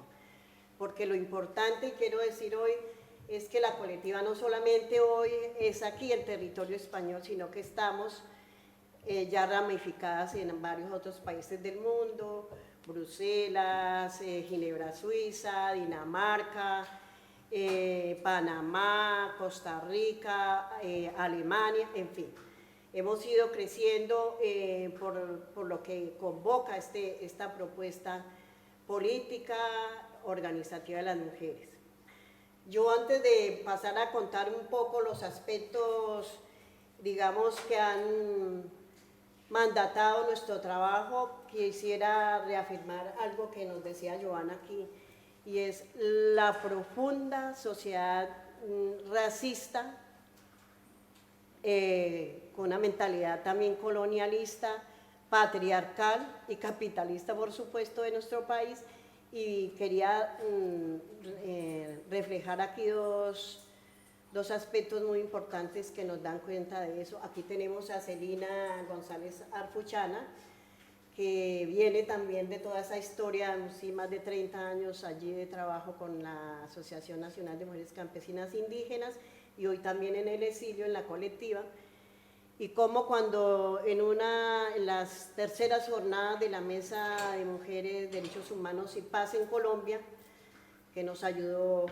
Speaker 7: Porque lo importante, y quiero decir hoy, es que la colectiva no solamente hoy es aquí en territorio español, sino que estamos ya ramificadas en varios otros países del mundo, Bruselas, Ginebra, Suiza, Dinamarca, Panamá, Costa Rica, Alemania, en fin. Hemos ido creciendo por lo que convoca esta propuesta política organizativa de las mujeres. Yo, antes de pasar a contar un poco los aspectos, digamos, que han mandatado nuestro trabajo, quisiera reafirmar algo que nos decía Joana aquí, y es la profunda sociedad racista, con una mentalidad también colonialista, patriarcal y capitalista, por supuesto, de nuestro país. Y quería reflejar aquí dos aspectos muy importantes que nos dan cuenta de eso. Aquí tenemos a Celina González Arfuchana, que viene también de toda esa historia, sí, más de 30 años allí de trabajo con la Asociación Nacional de Mujeres Campesinas Indígenas, y hoy también en el exilio, en la colectiva. Y cómo cuando en las terceras jornadas de la Mesa de Mujeres, Derechos Humanos y Paz en Colombia, que nos ayudó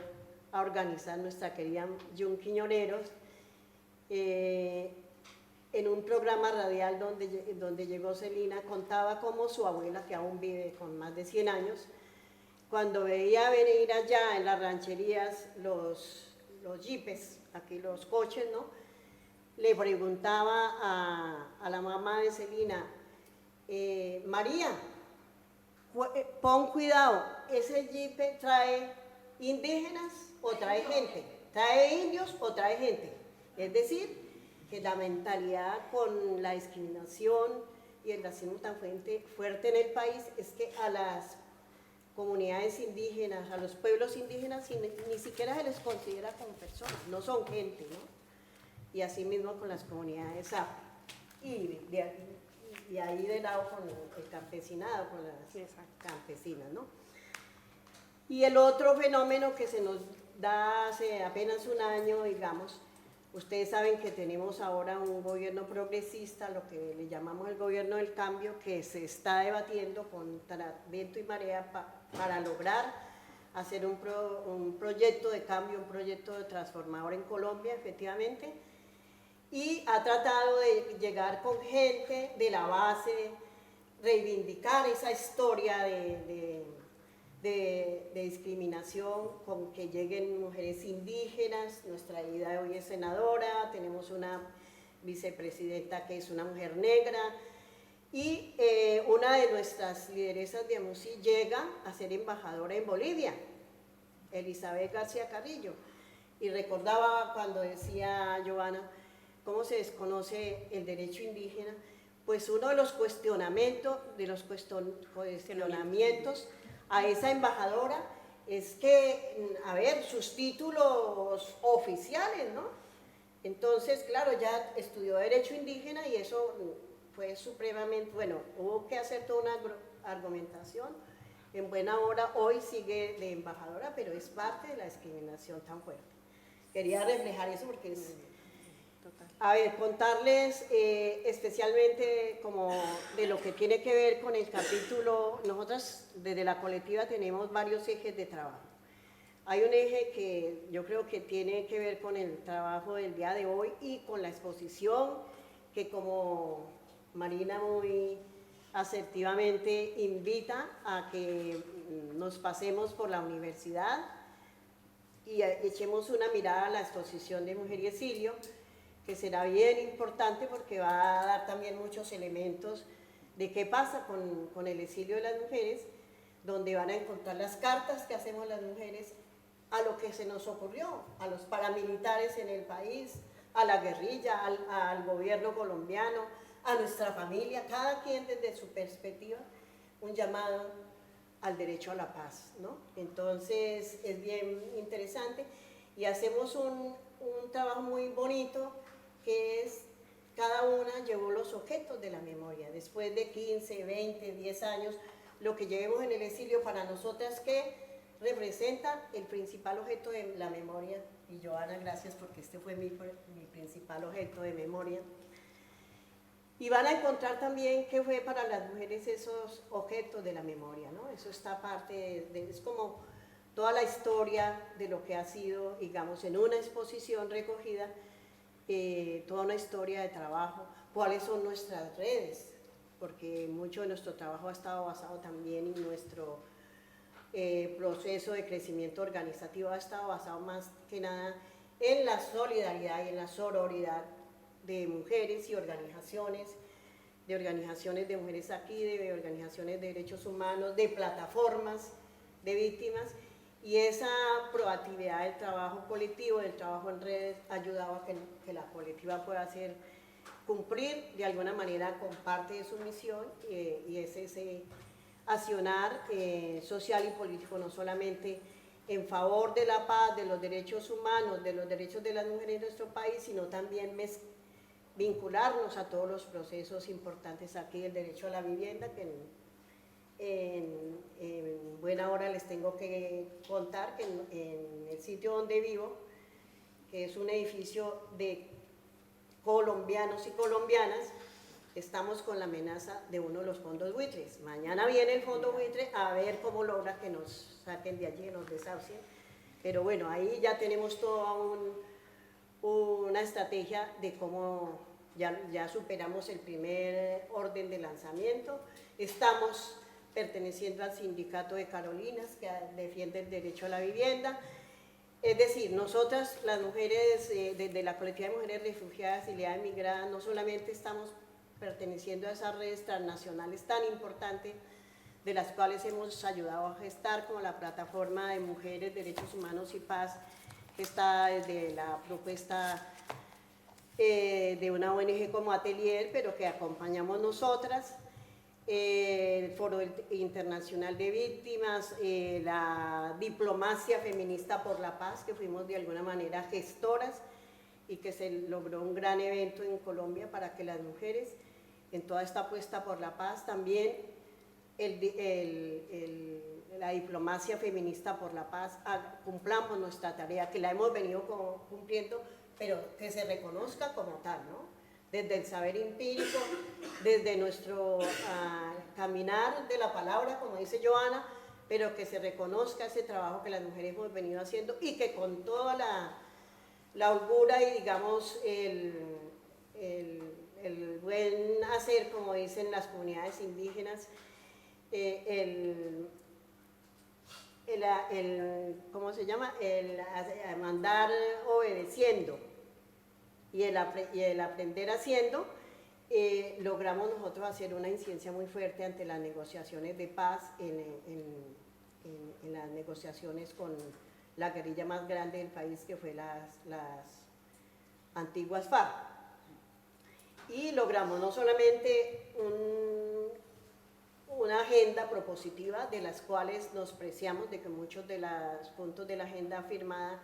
Speaker 7: a organizar nuestra querida Jun Quiñoneros, en un programa radial donde llegó Celina, contaba cómo su abuela, que aún vive con más de 100 años, cuando veía venir allá en las rancherías los jeepes, aquí los coches, ¿no? Le preguntaba a la mamá de Celina, María, pon cuidado, ¿ese jeep trae indígenas o trae gente? ¿Trae indios o trae gente? Es decir, que la mentalidad con la discriminación y el racismo tan fuerte en el país es que a las comunidades indígenas, a los pueblos indígenas, ni siquiera se les considera como personas, no son gente, ¿no? Y así mismo con las comunidades y ahí de lado con el campesinado, con las campesinas, ¿no? Y el otro fenómeno que se nos da hace apenas un año, digamos, ustedes saben que tenemos ahora un gobierno progresista, lo que le llamamos el gobierno del cambio, que se está debatiendo contra viento y marea para lograr hacer un proyecto de cambio, un proyecto de transformador en Colombia, efectivamente, y ha tratado de llegar con gente de la base, reivindicar esa historia de discriminación, con que lleguen mujeres indígenas. Nuestra Ida de hoy es senadora, tenemos una vicepresidenta que es una mujer negra, y una de nuestras lideresas de AMUSI llega a ser embajadora en Bolivia, Elizabeth García Carrillo, y recordaba cuando decía Joana, cómo se desconoce el derecho indígena, pues uno de los cuestionamientos a esa embajadora es que, a ver, sus títulos oficiales, ¿no? Entonces, claro, ya estudió Derecho Indígena y eso fue supremamente, bueno, hubo que hacer toda una argumentación. En buena hora, hoy sigue de embajadora, pero es parte de la discriminación tan fuerte. Quería reflejar eso porque es... A ver, contarles especialmente como de lo que tiene que ver con el capítulo. Nosotras desde la colectiva tenemos varios ejes de trabajo. Hay un eje que yo creo que tiene que ver con el trabajo del día de hoy y con la exposición que, como Marina muy asertivamente invita a que nos pasemos por la universidad y echemos una mirada a la exposición de Mujer y Exilio, que será bien importante porque va a dar también muchos elementos de qué pasa con el exilio de las mujeres, donde van a encontrar las cartas que hacemos las mujeres a lo que se nos ocurrió, a los paramilitares en el país, a la guerrilla, al gobierno colombiano, a nuestra familia, cada quien desde su perspectiva, un llamado al derecho a la paz, ¿no? Entonces es bien interesante y hacemos un trabajo muy bonito, que es, cada una llevó los objetos de la memoria, después de 15, 20, 10 años, lo que llevemos en el exilio para nosotras que representa el principal objeto de la memoria, y Joana, gracias porque este fue mi principal objeto de memoria, y van a encontrar también qué fue para las mujeres esos objetos de la memoria, ¿no? Eso está parte es como toda la historia de lo que ha sido, digamos, en una exposición recogida, toda una historia de trabajo, cuáles son nuestras redes, porque mucho de nuestro trabajo ha estado basado también en nuestro proceso de crecimiento organizativo, ha estado basado más que nada en la solidaridad y en la sororidad de mujeres y organizaciones de mujeres aquí, de organizaciones de derechos humanos, de plataformas de víctimas. Y esa proactividad del trabajo colectivo, del trabajo en redes, ha ayudado a que la colectiva pueda cumplir de alguna manera con parte de su misión, y es ese accionar social y político, no solamente en favor de la paz, de los derechos humanos, de los derechos de las mujeres en nuestro país, sino también vincularnos a todos los procesos importantes aquí, el derecho a la vivienda, que en buena hora les tengo que contar que en el sitio donde vivo, que es un edificio de colombianos y colombianas, estamos con la amenaza de uno de los fondos buitres. Mañana viene el fondo buitre a ver cómo logra que nos saquen de allí, nos desahucien. Pero bueno, ahí ya tenemos toda una estrategia de cómo ya superamos el primer orden de lanzamiento. Estamos perteneciendo al sindicato de Carolinas, que defiende el derecho a la vivienda. Es decir, nosotras, las mujeres, desde la colectividad de mujeres refugiadas y migradas, no solamente estamos perteneciendo a esas redes transnacionales tan importantes, de las cuales hemos ayudado a gestar, como la Plataforma de Mujeres, Derechos Humanos y Paz, que está desde la propuesta de una ONG como Atelier, pero que acompañamos nosotras, el Foro Internacional de Víctimas, la Diplomacia Feminista por la Paz, que fuimos de alguna manera gestoras y que se logró un gran evento en Colombia para que las mujeres, en toda esta apuesta por la paz, también la Diplomacia Feminista por la Paz, cumplamos nuestra tarea, que la hemos venido cumpliendo, pero que se reconozca como tal, ¿no? Desde el saber empírico, desde nuestro caminar de la palabra, como dice Joana, pero que se reconozca ese trabajo que las mujeres hemos venido haciendo y que con toda la holgura y, digamos, el buen hacer, como dicen las comunidades indígenas, ¿cómo se llama? El mandar obedeciendo y el aprender haciendo, logramos nosotros hacer una incidencia muy fuerte ante las negociaciones de paz, en las negociaciones con la guerrilla más grande del país, que fue las antiguas FARC. Y logramos no solamente una agenda propositiva, de las cuales nos preciamos de que muchos de los puntos de la agenda firmada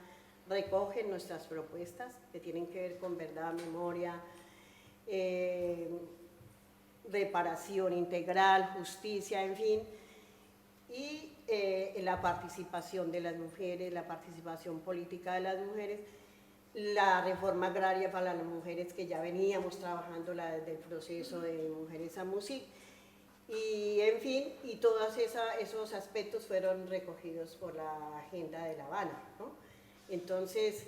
Speaker 7: recogen nuestras propuestas, que tienen que ver con verdad, memoria, reparación integral, justicia, en fin, y la participación de las mujeres, la participación política de las mujeres, la reforma agraria para las mujeres, que ya veníamos trabajando desde el proceso de Mujeres a MUSIC, y en fin, y todos esos aspectos fueron recogidos por la Agenda de La Habana, ¿no? Entonces,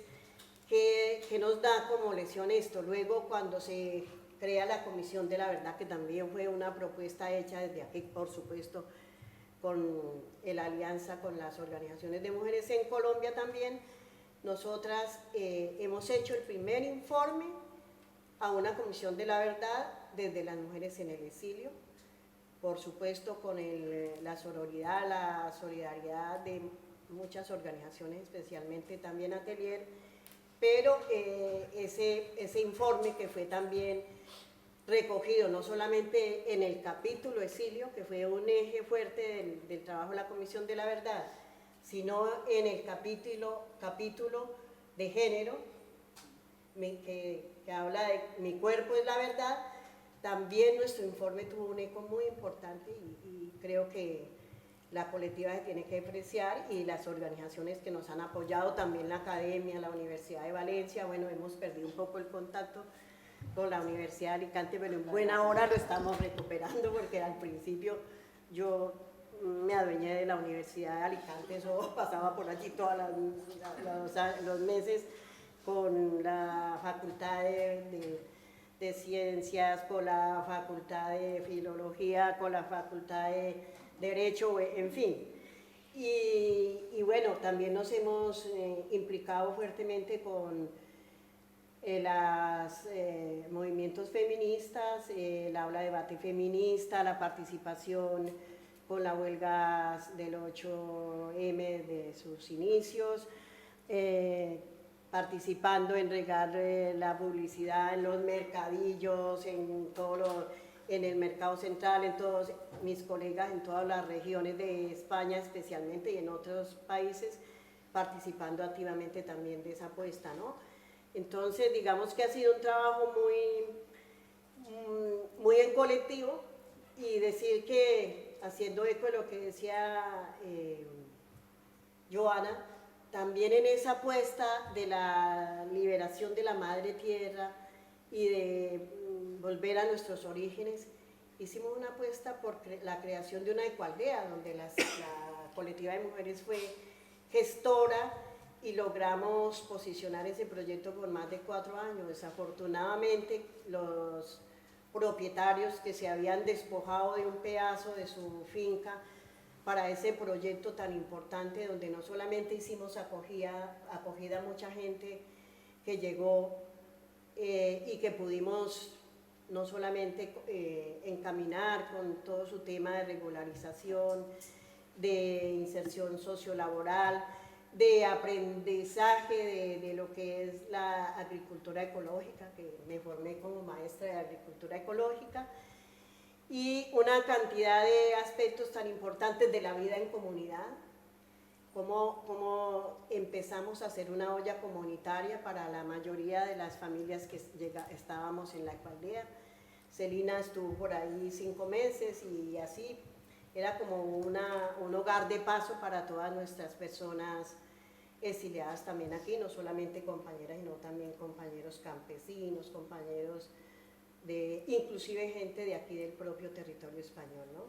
Speaker 7: ¿qué nos da como lección esto? Luego, cuando se crea la Comisión de la Verdad, que también fue una propuesta hecha desde aquí, por supuesto, con la alianza con las organizaciones de mujeres en Colombia también, nosotras hemos hecho el primer informe a una Comisión de la Verdad desde las mujeres en el exilio, por supuesto con la solidaridad de muchas organizaciones, especialmente también Atelier, pero ese informe que fue también recogido no solamente en el capítulo exilio, que fue un eje fuerte del trabajo de la Comisión de la Verdad, sino en el capítulo de género, que habla de mi cuerpo es la verdad. También nuestro informe tuvo un eco muy importante y creo que la colectiva se tiene que apreciar, y las organizaciones que nos han apoyado, también la academia, la Universidad de Valencia. Bueno, hemos perdido un poco el contacto con la Universidad de Alicante, pero en buena hora lo estamos recuperando, porque al principio yo me adueñé de la Universidad de Alicante, eso pasaba por allí todos los meses, con la Facultad de Ciencias, con la Facultad de Filología, con la Facultad de Derecho, en fin. Y bueno, también nos hemos implicado fuertemente con los movimientos feministas, el aula de debate feminista, la participación con la huelga del 8M de sus inicios, participando en regar la publicidad en los mercadillos, en el mercado central, en todos mis colegas en todas las regiones de España especialmente, y en otros países, participando activamente también de esa apuesta, ¿no? Entonces, digamos que ha sido un trabajo muy en colectivo, y decir que, haciendo eco de lo que decía Joana, también en esa apuesta de la liberación de la madre tierra y de volver a nuestros orígenes, hicimos una apuesta por la creación de una ecoaldea, donde la colectiva de mujeres fue gestora y logramos posicionar ese proyecto por más de 4 años. Desafortunadamente, los propietarios que se habían despojado de un pedazo de su finca para ese proyecto tan importante, donde no solamente hicimos acogida a mucha gente que llegó y que pudimos no solamente encaminar con todo su tema de regularización, de inserción sociolaboral, de aprendizaje de lo que es la agricultura ecológica, que me formé como maestra de agricultura ecológica, y una cantidad de aspectos tan importantes de la vida en comunidad, como empezamos a hacer una olla comunitaria para la mayoría de las familias que estábamos en la ecoaldea. Celina estuvo por ahí 5 meses y así era como un hogar de paso para todas nuestras personas exiliadas también aquí, no solamente compañeras, sino también compañeros campesinos, compañeros inclusive gente de aquí del propio territorio español, ¿no?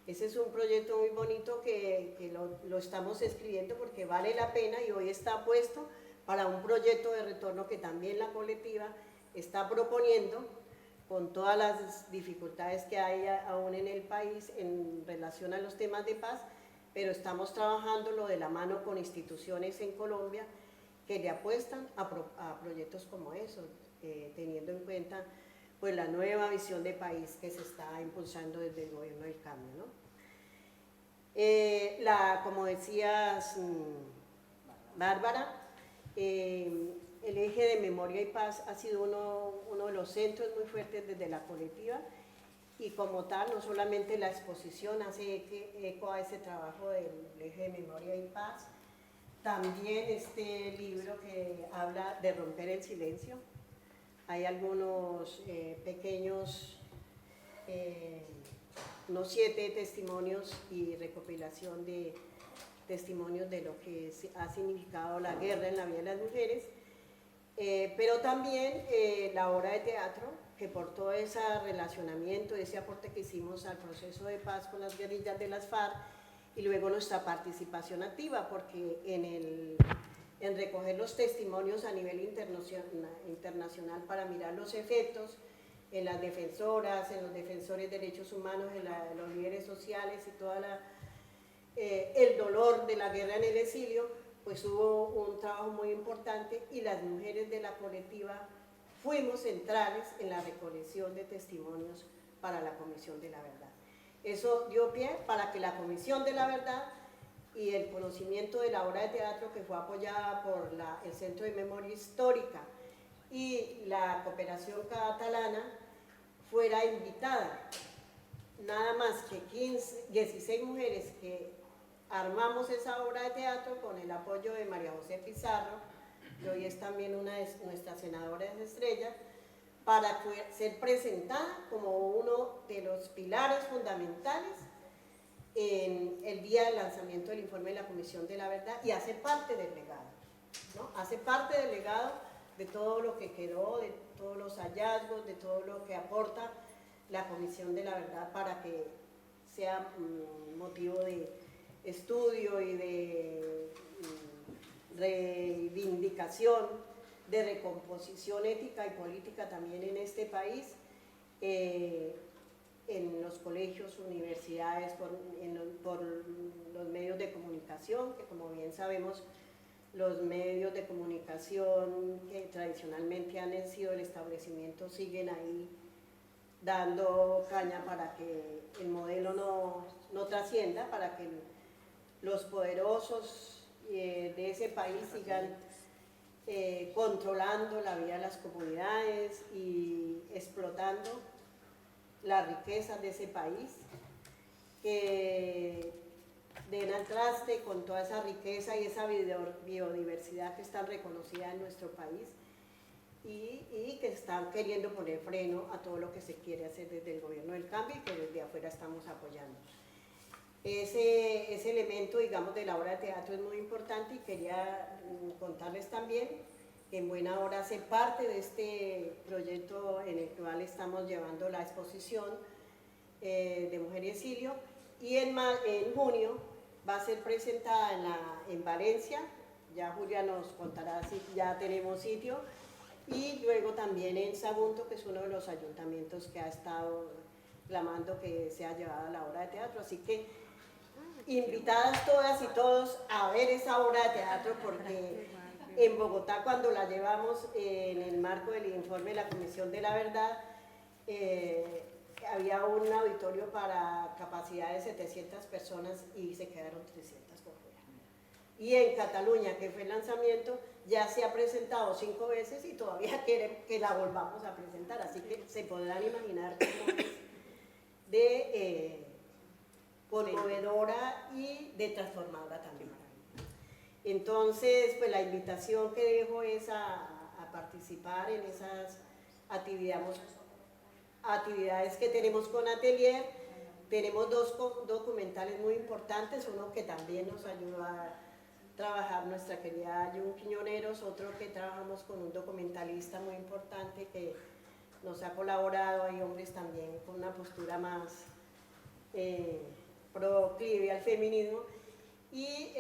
Speaker 7: Ese es un proyecto muy bonito que lo estamos escribiendo porque vale la pena y hoy está puesto para un proyecto de retorno que también la colectiva está proponiendo con todas las dificultades que hay aún en el país en relación a los temas de paz, pero estamos trabajándolo de la mano con instituciones en Colombia que le apuestan a proyectos como esos, teniendo en cuenta pues la nueva visión de país que se está impulsando desde el gobierno del cambio, ¿no? Como decías, Bárbara, el eje de memoria y paz ha sido uno de los centros muy fuertes desde la colectiva y como tal, no solamente la exposición hace eco a ese trabajo del eje de memoria y paz, también este libro que habla de romper el silencio. Hay algunos pequeños, unos 7 testimonios y recopilación de testimonios de lo que ha significado la guerra en la vida de las mujeres, pero también la obra de teatro, que por todo ese relacionamiento, ese aporte que hicimos al proceso de paz con las guerrillas de las FARC, y luego nuestra participación activa, porque en recoger los testimonios a nivel internacional para mirar los efectos en las defensoras, en los defensores de derechos humanos, en los líderes sociales y todo el dolor de la guerra en el exilio, pues hubo un trabajo muy importante y las mujeres de la colectiva fuimos centrales en la recolección de testimonios para la Comisión de la Verdad. Eso dio pie para que la Comisión de la Verdad y el conocimiento de la obra de teatro que fue apoyada por el Centro de Memoria Histórica y la Cooperación Catalana fuera invitada. Nada más que 16 mujeres que armamos esa obra de teatro con el apoyo de María José Pizarro, que hoy es también una de nuestras senadoras estrellas, para ser presentada como uno de los pilares fundamentales en el día del lanzamiento del informe de la Comisión de la Verdad y hacer parte del legado, ¿no? Hace parte del legado de todo lo que quedó, de todos los hallazgos, de todo lo que aporta la Comisión de la Verdad para que sea motivo de estudio y de reivindicación, de recomposición ética y política también en este país, en los colegios, universidades, por los medios de comunicación, que como bien sabemos, los medios de comunicación que tradicionalmente han sido el establecimiento siguen ahí dando caña para que el modelo no trascienda, para que los poderosos de ese país sigan controlando la vida de las comunidades y explotando las riquezas de ese país, que den al traste con toda esa riqueza y esa biodiversidad que está reconocida en nuestro país y que están queriendo poner freno a todo lo que se quiere hacer desde el gobierno del cambio y que desde afuera estamos apoyando. Ese elemento, digamos, de la obra de teatro es muy importante y quería contarles también en buena hora hace parte de este proyecto en el cual estamos llevando la exposición de Mujer y Exilio, y en junio va a ser presentada en Valencia, ya Julia nos contará si ya tenemos sitio, y luego también en Sagunto, que es uno de los ayuntamientos que ha estado clamando que sea llevada la obra de teatro, así que invitadas todas y todos a ver esa obra de teatro, porque en Bogotá, cuando la llevamos en el marco del informe de la Comisión de la Verdad, había un auditorio para capacidad de 700 personas y se quedaron 300 por fuera. Y en Cataluña, que fue el lanzamiento, ya se ha presentado 5 veces y todavía quieren que la volvamos a presentar, así que se podrán imaginar cómo es de conmovedora y de transformadora también. Entonces, pues la invitación que dejo es a participar en esas actividades que tenemos con Atelier. Tenemos 2 documentales muy importantes, uno que también nos ayuda a trabajar nuestra querida Jun Quiñoneros, otro que trabajamos con un documentalista muy importante que nos ha colaborado, hay hombres también con una postura más proclive al feminismo, y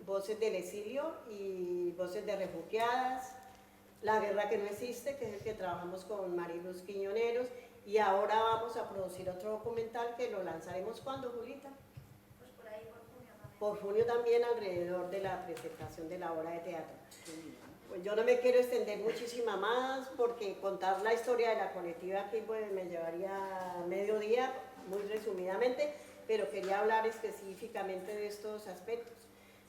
Speaker 7: Voces del Exilio y Voces de Refugiadas, La Guerra que no existe, que es el que trabajamos con Mariluz Quiñoneros, y ahora vamos a producir otro documental que lo lanzaremos ¿cuándo, Julita?
Speaker 8: Pues por ahí, por junio también.
Speaker 7: Por junio también, alrededor de la presentación de la obra de teatro. Pues yo no me quiero extender muchísima más, porque contar la historia de la colectiva aquí pues me llevaría medio día, muy resumidamente, pero quería hablar específicamente de estos aspectos.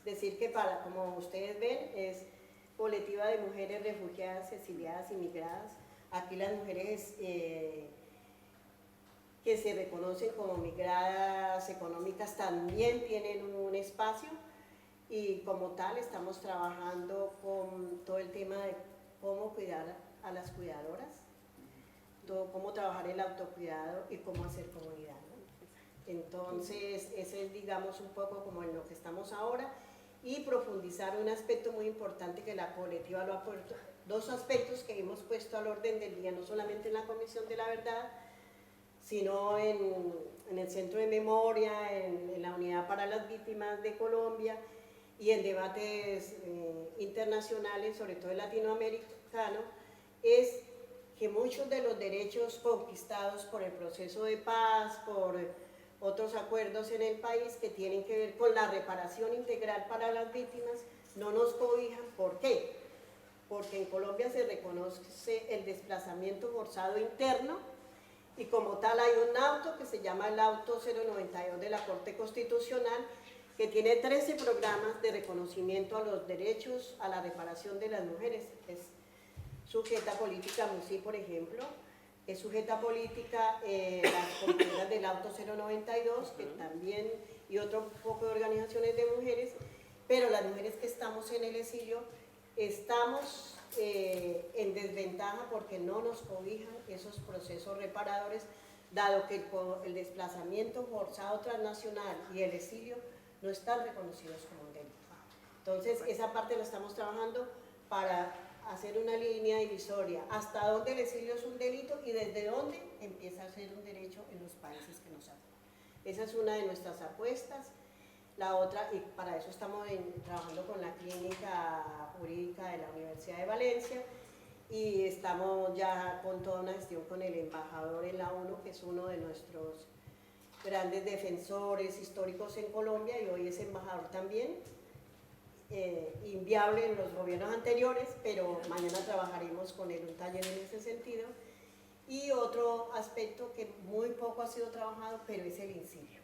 Speaker 7: Decir que como ustedes ven, es colectiva de mujeres refugiadas, exiliadas y migradas. Aquí las mujeres que se reconocen como migradas económicas también tienen un espacio, y como tal estamos trabajando con todo el tema de cómo cuidar a las cuidadoras, cómo trabajar el autocuidado y cómo hacer comunidad, ¿no? Entonces, ese es, digamos, un poco como en lo que estamos ahora, y profundizar un aspecto muy importante que la colectiva lo ha puesto, 2 aspectos que hemos puesto al orden del día, no solamente en la Comisión de la Verdad, sino en el Centro de Memoria, en la Unidad para las Víctimas de Colombia, y en debates internacionales, sobre todo el latinoamericano, es que muchos de los derechos conquistados por el proceso de paz, por otros acuerdos en el país que tienen que ver con la reparación integral para las víctimas, no nos cobijan. ¿Por qué? Porque en Colombia se reconoce el desplazamiento forzado interno, y como tal hay un auto que se llama el Auto 092 de la Corte Constitucional, que tiene 13 programas de reconocimiento a los derechos a la reparación de las mujeres. Es sujeta política MUSI, por ejemplo, es sujeta política las compañeras del Auto 092, que también, y otro poco de organizaciones de mujeres, pero las mujeres que estamos en el exilio estamos en desventaja porque no nos cobijan esos procesos reparadores, dado que el desplazamiento forzado transnacional y el exilio no están reconocidos como un delito. Entonces, esa parte la estamos trabajando para hacer una línea divisoria, hasta dónde el exilio es un delito y desde dónde empieza a ser un derecho en los países que nos acogen. Esa es una de nuestras apuestas. La otra, y para eso estamos trabajando con la Clínica Jurídica de la Universidad de Valencia, y estamos ya con toda una gestión con el embajador en la ONU, que es uno de nuestros grandes defensores históricos en Colombia, y hoy es embajador también, inviable en los gobiernos anteriores, pero mañana trabajaremos con él un taller en ese sentido. Y otro aspecto que muy poco ha sido trabajado, pero es el incilio.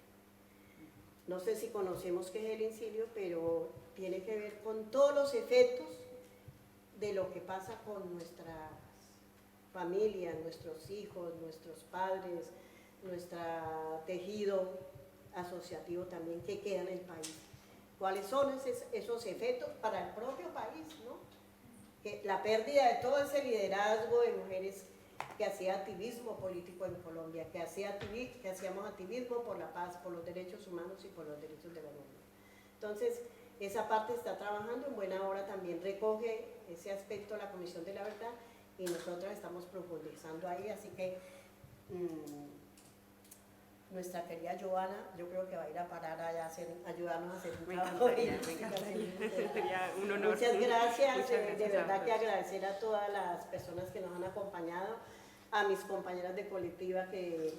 Speaker 7: No sé si conocemos qué es el incilio, pero tiene que ver con todos los efectos de lo que pasa con nuestras familias, nuestros hijos, nuestros padres, nuestro tejido asociativo también que queda en el país. ¿Cuáles son esos efectos para el propio país, ¿no? Que la pérdida de todo ese liderazgo de mujeres que hacía activismo político en Colombia, que hacíamos activismo por la paz, por los derechos humanos y por los derechos de la mujer. Entonces, esa parte está trabajando, en buena hora también recoge ese aspecto la Comisión de la Verdad y nosotras estamos profundizando ahí, así que nuestra querida Joana, yo creo que va a ir a parar allá a ayudarnos a hacer un trabajo.
Speaker 3: Sería un honor.
Speaker 7: Muchas gracias,
Speaker 3: Muchas gracias
Speaker 7: de verdad
Speaker 3: a
Speaker 7: que
Speaker 3: todos.
Speaker 7: agradecer a todas las personas que nos han acompañado, a mis compañeras de colectiva que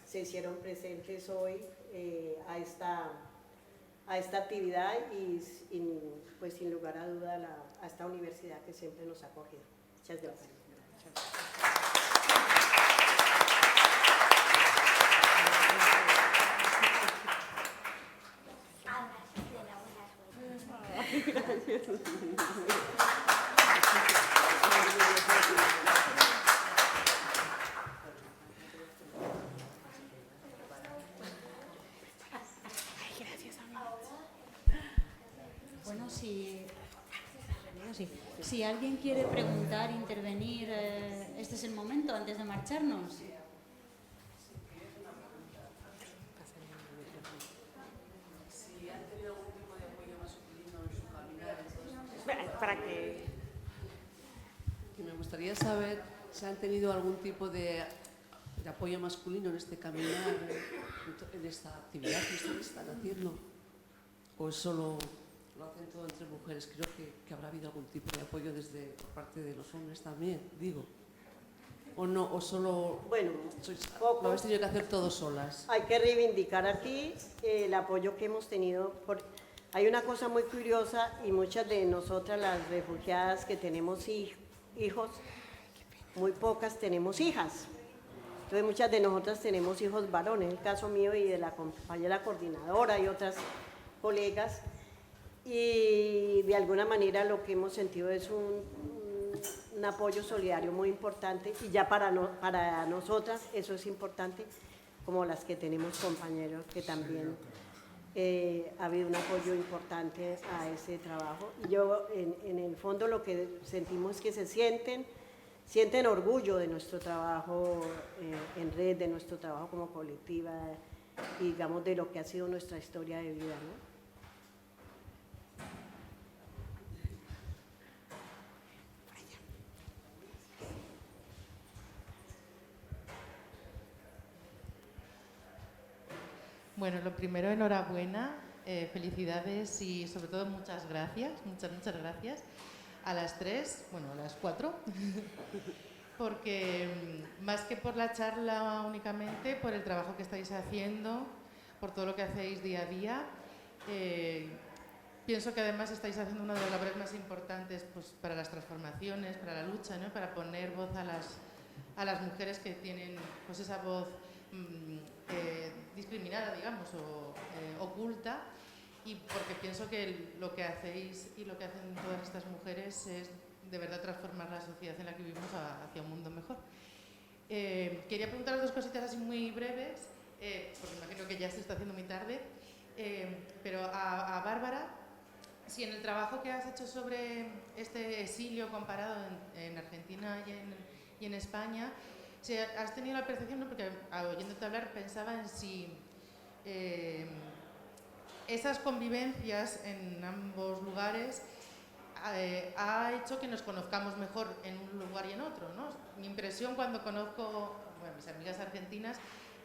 Speaker 7: se hicieron presentes hoy a esta actividad y pues sin lugar a duda a esta universidad que siempre nos ha acogido. Muchas gracias.
Speaker 1: Bueno, si alguien quiere preguntar, intervenir, este es el momento antes de marcharnos.
Speaker 3: Para que...
Speaker 9: Me gustaría saber si han tenido algún tipo de apoyo masculino en este caminar, en esta actividad que ustedes están haciendo, o solo lo hacen todo entre mujeres. Creo que habrá habido algún tipo de apoyo por parte de los hombres también, digo. O no, o solo
Speaker 7: Bueno,
Speaker 9: lo habéis tenido que hacer todos solas.
Speaker 7: hay que reivindicar aquí el apoyo que hemos tenido. Hay una cosa muy curiosa y muchas de nosotras las refugiadas que tenemos hijos, muy pocas tenemos hijas. Entonces muchas de nosotras tenemos hijos varones, el caso mío y de la compañera coordinadora y otras colegas. Y de alguna manera lo que hemos sentido es un apoyo solidario muy importante y ya para nosotras eso es importante, como las que tenemos compañeros que también ha habido un apoyo importante a ese trabajo. Y yo en el fondo lo que sentimos es que se sienten orgullo de nuestro trabajo en red, de nuestro trabajo como colectiva y digamos de lo que ha sido nuestra historia de vida, ¿no?
Speaker 10: Bueno, lo primero, enhorabuena, felicidades y sobre todo muchas gracias, muchas gracias a las tres, bueno, a las cuatro, porque más que por la charla únicamente, por el trabajo que estáis haciendo, por todo lo que hacéis día a día, pienso que además estáis haciendo una de las labores más importantes pues, para las transformaciones, para la lucha, ¿no? Para poner voz a las mujeres que tienen pues, esa voz discriminada, digamos, o oculta, y porque pienso que lo que hacéis y lo que hacen todas estas mujeres es de verdad transformar la sociedad en la que vivimos hacia un mundo mejor. Quería preguntaros dos cositas así muy breves, porque imagino que ya se está haciendo muy tarde, pero a Bárbara, si en el trabajo que has hecho sobre este exilio comparado en Argentina y en España, si has tenido la percepción, ¿no? Porque oyéndote hablar pensaba en si esas convivencias en ambos lugares ha hecho que nos conozcamos mejor en un lugar y en otro, ¿no? Mi impresión cuando conozco a mis amigas argentinas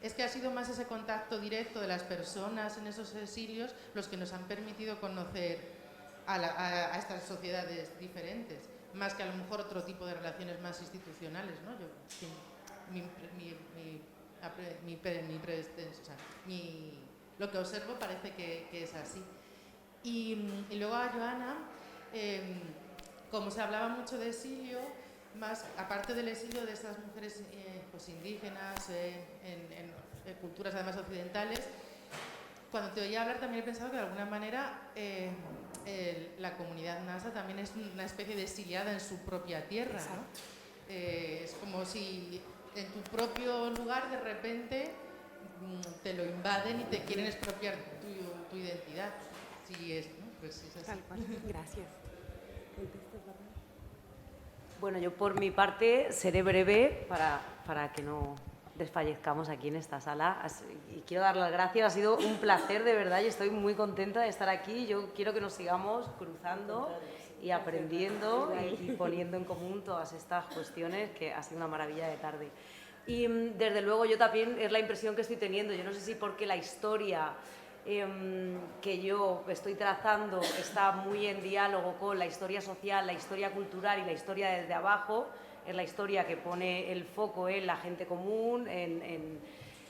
Speaker 10: es que ha sido más ese contacto directo de las personas en esos exilios los que nos han permitido conocer a estas sociedades diferentes, más que a lo mejor otro tipo de relaciones más institucionales, ¿no? Lo que observo parece que es así. Y luego a Joana, como se hablaba mucho de exilio, más aparte del exilio de estas mujeres pues indígenas en culturas además occidentales, cuando te oía hablar también he pensado que de alguna manera la comunidad nasa también es una especie de exiliada en su propia tierra, ¿no? Es como si en tu propio lugar de repente te lo invaden y te quieren expropiar tu identidad. Sí, es, ¿no? Pues es así.
Speaker 3: Tal cual. Gracias.
Speaker 2: Bueno, yo por mi parte seré breve para que no desfallezcamos aquí en esta sala. Y quiero dar las gracias, ha sido un placer de verdad y estoy muy contenta de estar aquí. Yo quiero que nos sigamos cruzando y aprendiendo y poniendo en común todas estas cuestiones, que ha sido una maravilla de tarde. Y desde luego yo también es la impresión que estoy teniendo, yo no sé si porque la historia que yo estoy trazando está muy en diálogo con la historia social, la historia cultural y la historia desde abajo. Es la historia que pone el foco en la gente común, en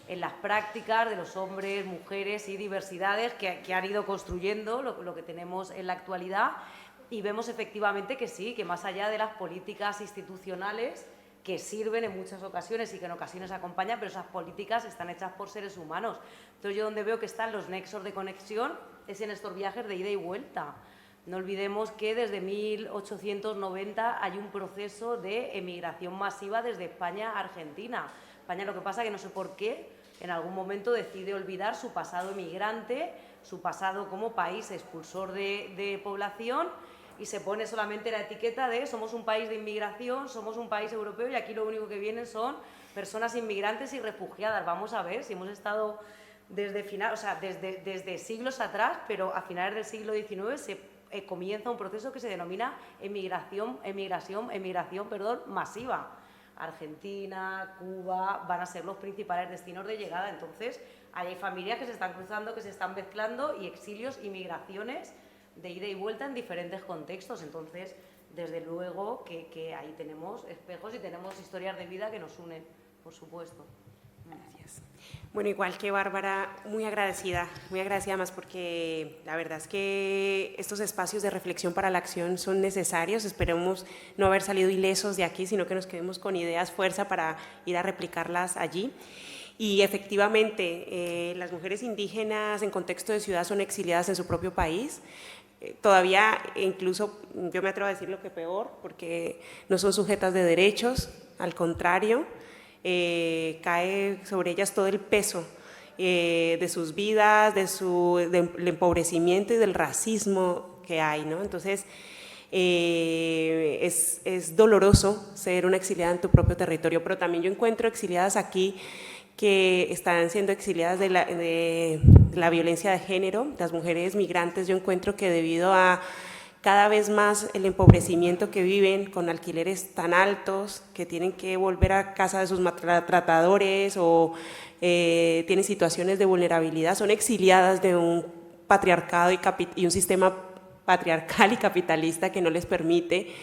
Speaker 2: las prácticas de los hombres, mujeres y diversidades que han ido construyendo lo que tenemos en la actualidad, y vemos efectivamente que sí, que más allá de las políticas institucionales que sirven en muchas ocasiones y que en ocasiones acompañan, pero esas políticas están hechas por seres humanos. Entonces yo donde veo que están los nexos de conexión es en estos viajes de ida y vuelta. No olvidemos que desde 1890 hay un proceso de emigración masiva desde España a Argentina. España, lo que pasa es que no sé por qué, en algún momento decide olvidar su pasado emigrante, su pasado como país expulsor de población, y se pone solamente la etiqueta de somos un país de inmigración, somos un país europeo y aquí lo único que vienen son personas inmigrantes y refugiadas. Vamos a ver si hemos estado desde siglos atrás, pero a finales del siglo XIX comienza un proceso que se denomina emigración masiva. Argentina, Cuba van a ser los principales destinos de llegada. Entonces, hay familias que se están cruzando, que se están mezclando, y exilios y migraciones de ida y vuelta en diferentes contextos. Entonces, desde luego que ahí tenemos espejos y tenemos historias de vida que nos unen, por supuesto.
Speaker 3: Gracias. Bueno, igual que Bárbara, muy agradecida más, porque la verdad es que estos espacios de reflexión para la acción son necesarios. Esperemos no haber salido ilesos de aquí, sino que nos quedemos con ideas, fuerza para ir a replicarlas allí. Y efectivamente, las mujeres indígenas en contexto de ciudad son exiliadas en su propio país. Todavía, incluso, yo me atrevo a decir lo que peor, porque no son sujetas de derechos, al contrario, cae sobre ellas todo el peso de sus vidas, del empobrecimiento y del racismo que hay, ¿no? Entonces, es doloroso ser una exiliada en tu propio territorio, pero también yo encuentro exiliadas aquí que están siendo exiliadas de la violencia de género. Las mujeres migrantes, yo encuentro que debido a cada vez más el empobrecimiento que viven con alquileres tan altos, que tienen que volver a casa de sus maltratadores o tienen situaciones de vulnerabilidad, son exiliadas de un patriarcado y un sistema patriarcal y capitalista que no les permite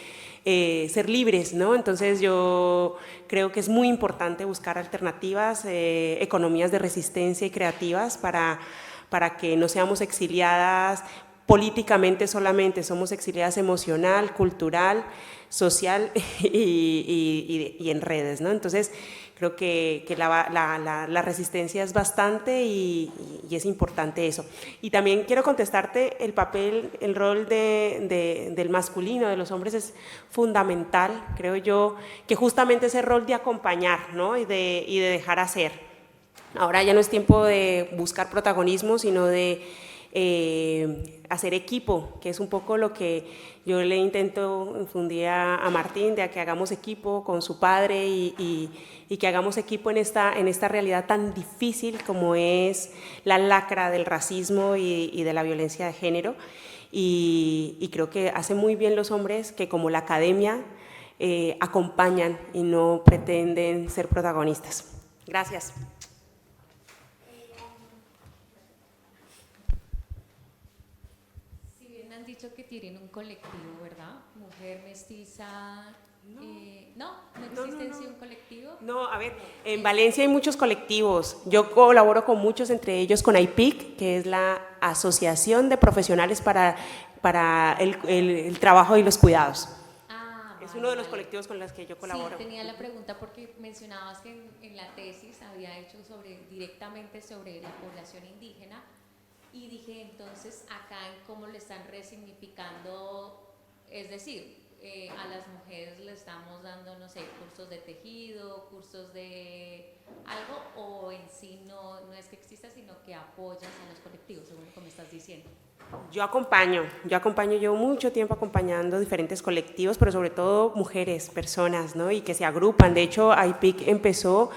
Speaker 3: ser libres, ¿no? Entonces yo creo que es muy importante buscar alternativas, economías de resistencia y creativas para que no seamos exiliadas políticamente solamente, somos exiliadas emocional, cultural, social y en redes, ¿no? Entonces creo que la resistencia es bastante y es importante eso. Y también quiero contestarte, el rol del masculino, de los hombres, es fundamental, creo yo, que justamente ese rol de acompañar, ¿no? y de dejar hacer. Ahora ya no es tiempo de buscar protagonismo, sino de hacer equipo, que es un poco lo que yo le intento infundir a Martín, de que hagamos equipo con su padre y que hagamos equipo en esta realidad tan difícil como es la lacra del racismo y de la violencia de género. Y creo que hace muy bien los hombres que, como la academia, acompañan y no pretenden ser protagonistas. Gracias.
Speaker 11: Dicho que tienen un colectivo, ¿verdad? Mujer mestiza. ¿No existe en sí un colectivo?
Speaker 3: No, a ver, en Valencia hay muchos colectivos. Yo colaboro con muchos, entre ellos con AIPIC, que es la Asociación de Profesionales para el Trabajo y los Cuidados. Es uno de los colectivos con los que yo colaboro.
Speaker 11: Sí, tenía la pregunta porque mencionabas que en la tesis había hecho directamente sobre la población indígena. Y dije, entonces, acá en cómo le están resignificando, es decir, a las mujeres le estamos dando, no sé, cursos de tejido, cursos de algo, o en sí no es que exista, sino que apoyas a los colectivos, según lo que me estás diciendo.
Speaker 3: Yo acompaño, llevo mucho tiempo acompañando diferentes colectivos, pero sobre todo mujeres, personas, ¿no? Y que se agrupan. De hecho, AIPIC empezó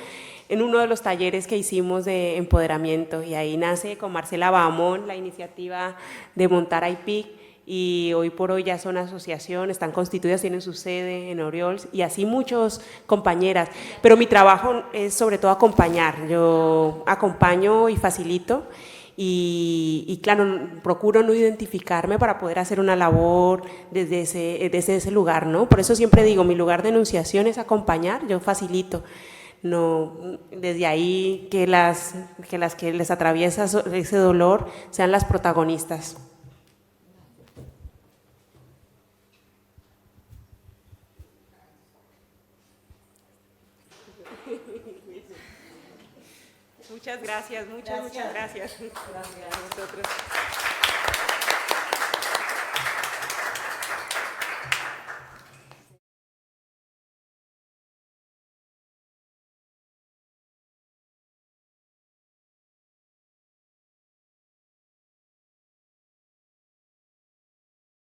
Speaker 3: en uno de los talleres que hicimos de empoderamiento, y ahí nace con Marcela Bahamón la iniciativa de montar IPIC, y hoy por hoy ya son asociación, están constituidas, tienen su sede en Orioles, y así muchos compañeras, pero mi trabajo es sobre todo acompañar, yo acompaño y facilito, y claro, procuro no identificarme para poder hacer una labor desde ese lugar, ¿no? Por eso siempre digo, mi lugar de enunciación es acompañar, yo facilito. No, desde ahí que las que les atraviesa ese dolor sean las protagonistas. Muchas gracias, muchas gracias. Gracias a vosotros.